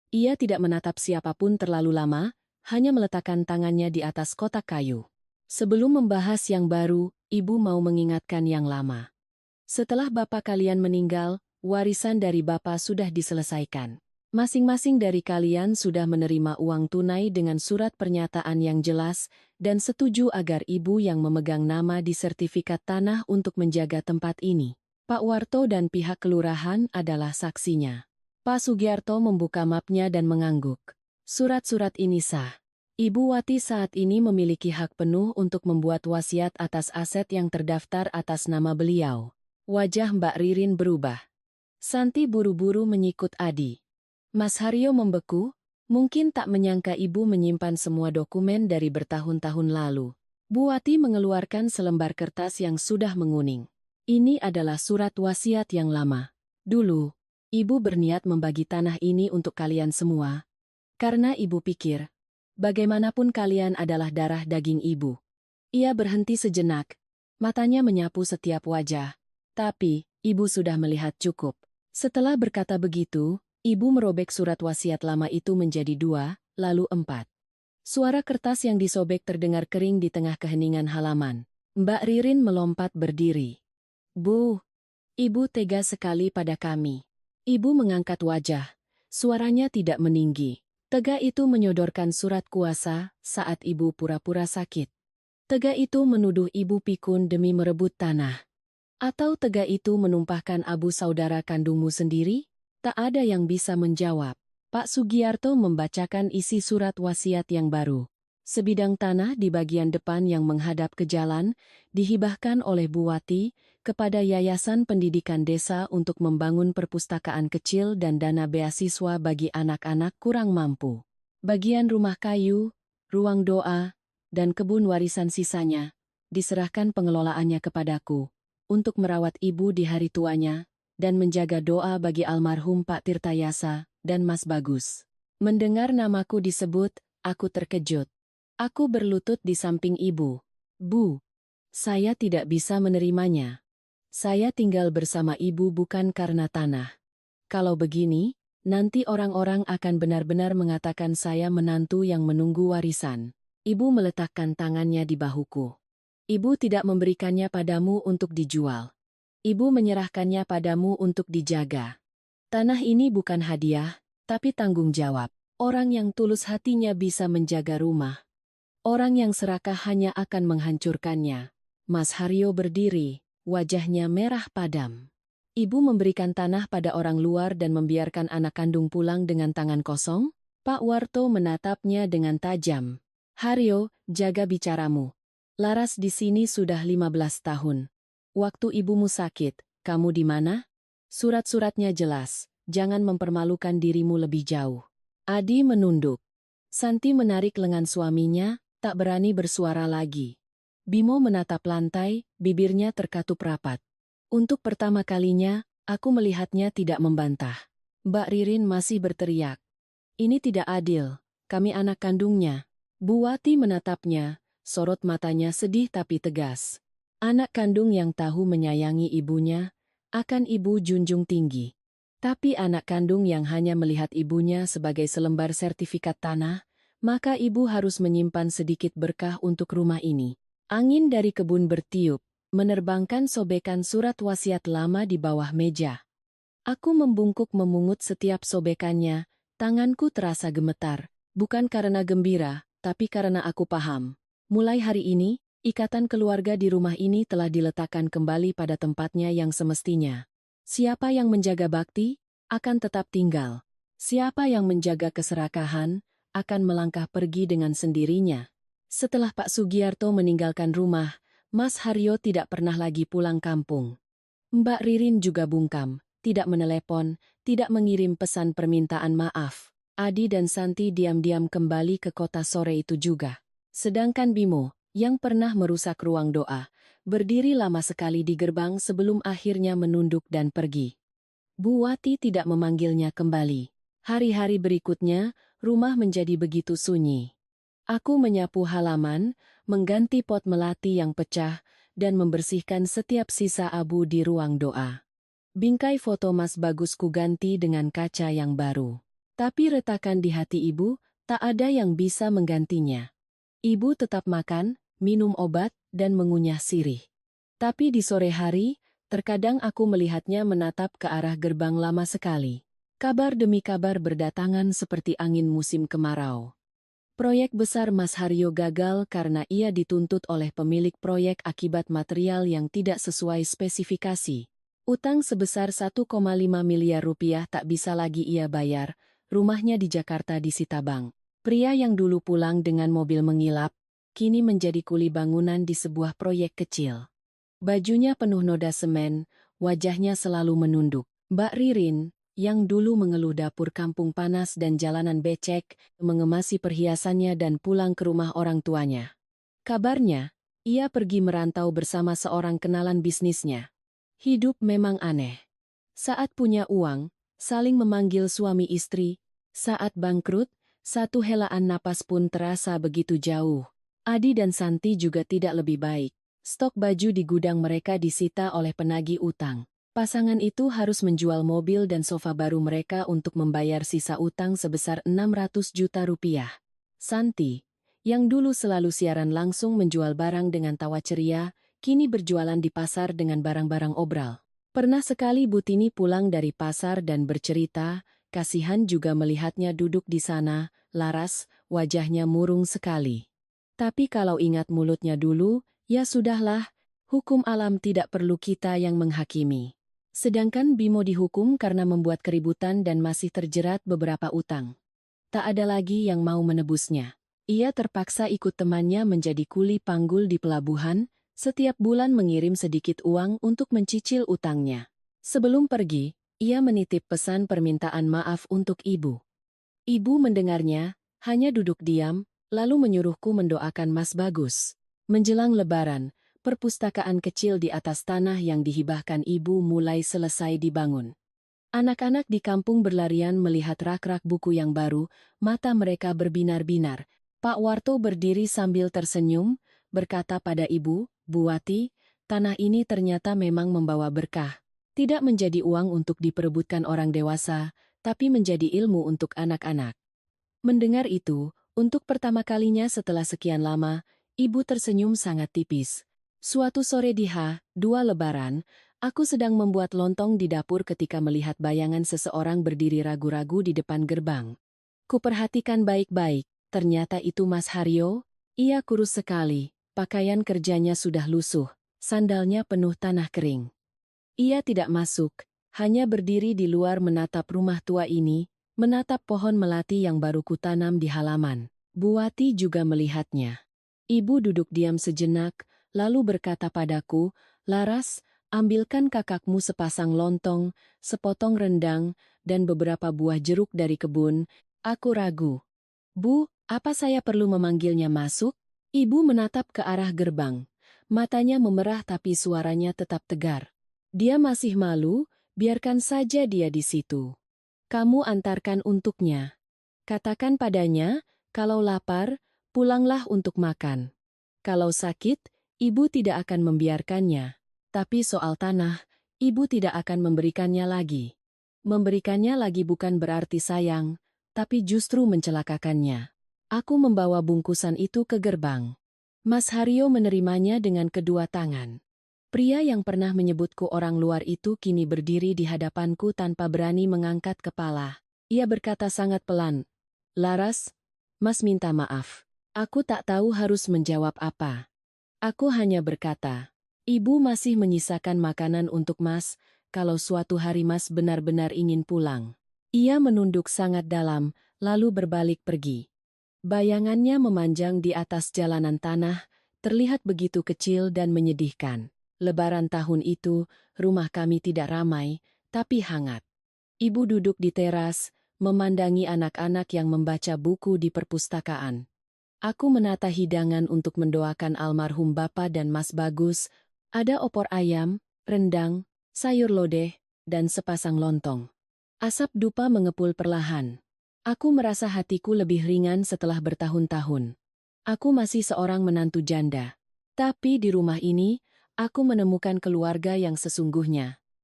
Ia tidak menatap siapapun terlalu lama, hanya meletakkan tangannya di atas kotak kayu. Sebelum membahas yang baru, ibu mau mengingatkan yang lama. Setelah bapak kalian meninggal, warisan dari bapak sudah diselesaikan. Masing-masing dari kalian sudah menerima uang tunai dengan surat pernyataan yang jelas dan setuju agar ibu yang memegang nama di sertifikat tanah untuk menjaga tempat ini. Pak Warto dan pihak kelurahan adalah saksinya. Pak Sugiarto membuka mapnya dan mengangguk. Surat-surat ini sah. Ibu Wati saat ini memiliki hak penuh untuk membuat wasiat atas aset yang terdaftar atas nama beliau. Wajah Mbak Ririn berubah. Santi buru-buru menyikut Adi. Mas Haryo membeku, mungkin tak menyangka ibu menyimpan semua dokumen dari bertahun-tahun lalu. Bu Wati mengeluarkan selembar kertas yang sudah menguning. Ini adalah surat wasiat yang lama. Dulu, ibu berniat membagi tanah ini untuk kalian semua. Karena ibu pikir, bagaimanapun kalian adalah darah daging ibu. Ia berhenti sejenak, matanya menyapu setiap wajah. Tapi, ibu sudah melihat cukup. Setelah berkata begitu, ibu merobek surat wasiat lama itu menjadi 2, lalu 4. Suara kertas yang disobek terdengar kering di tengah keheningan halaman. Mbak Ririn melompat berdiri. Bu, ibu tega sekali pada kami. Ibu mengangkat wajah. Suaranya tidak meninggi. Tega itu menyodorkan surat kuasa saat ibu pura-pura sakit. Tega itu menuduh ibu pikun demi merebut tanah. Atau tega itu menumpahkan abu saudara kandungmu sendiri? Tak ada yang bisa menjawab. Pak Sugiarto membacakan isi surat wasiat yang baru. Sebidang tanah di bagian depan yang menghadap ke jalan, dihibahkan oleh Bu Wati, kepada Yayasan Pendidikan Desa untuk membangun perpustakaan kecil dan dana beasiswa bagi anak-anak kurang mampu. Bagian rumah kayu, ruang doa, dan kebun warisan sisanya, diserahkan pengelolaannya kepadaku, untuk merawat ibu di hari tuanya, dan menjaga doa bagi almarhum Pak Tirtayasa dan Mas Bagus. Mendengar namaku disebut, aku terkejut. Aku berlutut di samping ibu. Bu, saya tidak bisa menerimanya. Saya tinggal bersama ibu bukan karena tanah. Kalau begini, nanti orang-orang akan benar-benar mengatakan saya menantu yang menunggu warisan. Ibu meletakkan tangannya di bahuku. Ibu tidak memberikannya padamu untuk dijual. Ibu menyerahkannya padamu untuk dijaga. Tanah ini bukan hadiah, tapi tanggung jawab. Orang yang tulus hatinya bisa menjaga rumah. Orang yang serakah hanya akan menghancurkannya. Mas Haryo berdiri, wajahnya merah padam. Ibu memberikan tanah pada orang luar dan membiarkan anak kandung pulang dengan tangan kosong? Pak Warto menatapnya dengan tajam. Haryo, jaga bicaramu. Laras di sini sudah 15 tahun. Waktu ibumu sakit, kamu di mana? Surat-suratnya jelas, jangan mempermalukan dirimu lebih jauh. Adi menunduk. Santi menarik lengan suaminya, tak berani bersuara lagi. Bimo menatap lantai, bibirnya terkatup rapat. Untuk pertama kalinya, aku melihatnya tidak membantah. Mbak Ririn masih berteriak. Ini tidak adil, kami anak kandungnya. Bu Wati menatapnya. Sorot matanya sedih tapi tegas. Anak kandung yang tahu menyayangi ibunya, akan ibu junjung tinggi. Tapi anak kandung yang hanya melihat ibunya sebagai selembar sertifikat tanah, maka ibu harus menyimpan sedikit berkah untuk rumah ini. Angin dari kebun bertiup, menerbangkan sobekan surat wasiat lama di bawah meja. Aku membungkuk memungut setiap sobekannya, tanganku terasa gemetar, bukan karena gembira, tapi karena aku paham. Mulai hari ini, ikatan keluarga di rumah ini telah diletakkan kembali pada tempatnya yang semestinya. Siapa yang menjaga bakti, akan tetap tinggal. Siapa yang menjaga keserakahan, akan melangkah pergi dengan sendirinya. Setelah Pak Sugiarto meninggalkan rumah, Mas Haryo tidak pernah lagi pulang kampung. Mbak Ririn juga bungkam, tidak menelepon, tidak mengirim pesan permintaan maaf. Adi dan Santi diam-diam kembali ke kota sore itu juga. Sedangkan Bimo, yang pernah merusak ruang doa, berdiri lama sekali di gerbang sebelum akhirnya menunduk dan pergi. Bu Wati tidak memanggilnya kembali. Hari-hari berikutnya, rumah menjadi begitu sunyi. Aku menyapu halaman, mengganti pot melati yang pecah, dan membersihkan setiap sisa abu di ruang doa. Bingkai foto Mas Bagus kuganti dengan kaca yang baru. Tapi retakan di hati ibu, tak ada yang bisa menggantinya. Ibu tetap makan, minum obat, dan mengunyah sirih. Tapi di sore hari, terkadang aku melihatnya menatap ke arah gerbang lama sekali. Kabar demi kabar berdatangan seperti angin musim kemarau. Proyek besar Mas Haryo gagal karena ia dituntut oleh pemilik proyek akibat material yang tidak sesuai spesifikasi. Utang sebesar 1,5 miliar rupiah tak bisa lagi ia bayar, rumahnya di Jakarta disita bank. Pria yang dulu pulang dengan mobil mengilap, kini menjadi kuli bangunan di sebuah proyek kecil. Bajunya penuh noda semen, wajahnya selalu menunduk. Mbak Ririn, yang dulu mengeluh dapur kampung panas dan jalanan becek, mengemasi perhiasannya dan pulang ke rumah orang tuanya. Kabarnya, ia pergi merantau bersama seorang kenalan bisnisnya. Hidup memang aneh. Saat punya uang, saling memanggil suami istri. Saat bangkrut, satu helaan napas pun terasa begitu jauh. Adi dan Santi juga tidak lebih baik. Stok baju di gudang mereka disita oleh penagih utang. Pasangan itu harus menjual mobil dan sofa baru mereka untuk membayar sisa utang sebesar 600 juta rupiah. Santi, yang dulu selalu siaran langsung menjual barang dengan tawa ceria, kini berjualan di pasar dengan barang-barang obral. Pernah sekali Butini pulang dari pasar dan bercerita, kasihan juga melihatnya duduk di sana, laras, wajahnya murung sekali. Tapi kalau ingat mulutnya dulu, ya sudahlah, hukum alam tidak perlu kita yang menghakimi. Sedangkan Bimo dihukum karena membuat keributan dan masih terjerat beberapa utang. Tak ada lagi yang mau menebusnya. Ia terpaksa ikut temannya menjadi kuli panggul di pelabuhan, setiap bulan mengirim sedikit uang untuk mencicil utangnya. Sebelum pergi, ia menitip pesan permintaan maaf untuk ibu. Ibu mendengarnya, hanya duduk diam, lalu menyuruhku mendoakan Mas Bagus. Menjelang Lebaran, perpustakaan kecil di atas tanah yang dihibahkan ibu mulai selesai dibangun. Anak-anak di kampung berlarian melihat rak-rak buku yang baru, mata mereka berbinar-binar. Pak Warto berdiri sambil tersenyum, berkata pada ibu, Bu Wati, tanah ini ternyata memang membawa berkah. Tidak menjadi uang untuk diperebutkan orang dewasa, tapi menjadi ilmu untuk anak-anak. Mendengar itu, untuk pertama kalinya setelah sekian lama, ibu tersenyum sangat tipis. Suatu sore di H2 Lebaran, aku sedang membuat lontong di dapur ketika melihat bayangan seseorang berdiri ragu-ragu di depan gerbang. Kuperhatikan baik-baik, ternyata itu Mas Haryo. Ia kurus sekali, pakaian kerjanya sudah lusuh, sandalnya penuh tanah kering. Ia tidak masuk, hanya berdiri di luar menatap rumah tua ini, menatap pohon melati yang baru kutanam di halaman. Bu Wati juga melihatnya. Ibu duduk diam sejenak, lalu berkata padaku, Laras, ambilkan kakakmu sepasang lontong, sepotong rendang, dan beberapa buah jeruk dari kebun. Aku ragu. Bu, apa saya perlu memanggilnya masuk? Ibu menatap ke arah gerbang. Matanya memerah tapi suaranya tetap tegar. Dia masih malu, biarkan saja dia di situ. Kamu antarkan untuknya. Katakan padanya, kalau lapar, pulanglah untuk makan. Kalau sakit, ibu tidak akan membiarkannya. Tapi soal tanah, ibu tidak akan memberikannya lagi. Memberikannya lagi bukan berarti sayang, tapi justru mencelakakannya. Aku membawa bungkusan itu ke gerbang. Mas Haryo menerimanya dengan kedua tangan. Pria yang pernah menyebutku orang luar itu kini berdiri di hadapanku tanpa berani mengangkat kepala. Ia berkata sangat pelan, Laras, Mas minta maaf. Aku tak tahu harus menjawab apa. Aku hanya berkata, "Ibu masih menyisakan makanan untuk Mas, kalau suatu hari Mas benar-benar ingin pulang." Ia menunduk sangat dalam, lalu berbalik pergi. Bayangannya memanjang di atas jalanan tanah, terlihat begitu kecil dan menyedihkan. Lebaran tahun itu, rumah kami tidak ramai, tapi hangat. Ibu duduk di teras, memandangi anak-anak yang membaca buku di perpustakaan. Aku menata hidangan untuk mendoakan almarhum Bapa dan Mas Bagus. Ada opor ayam, rendang, sayur lodeh, dan sepasang lontong. Asap dupa mengepul perlahan. Aku merasa hatiku lebih ringan setelah bertahun-tahun. Aku masih seorang menantu janda. Tapi di rumah ini, aku menemukan keluarga yang sesungguhnya.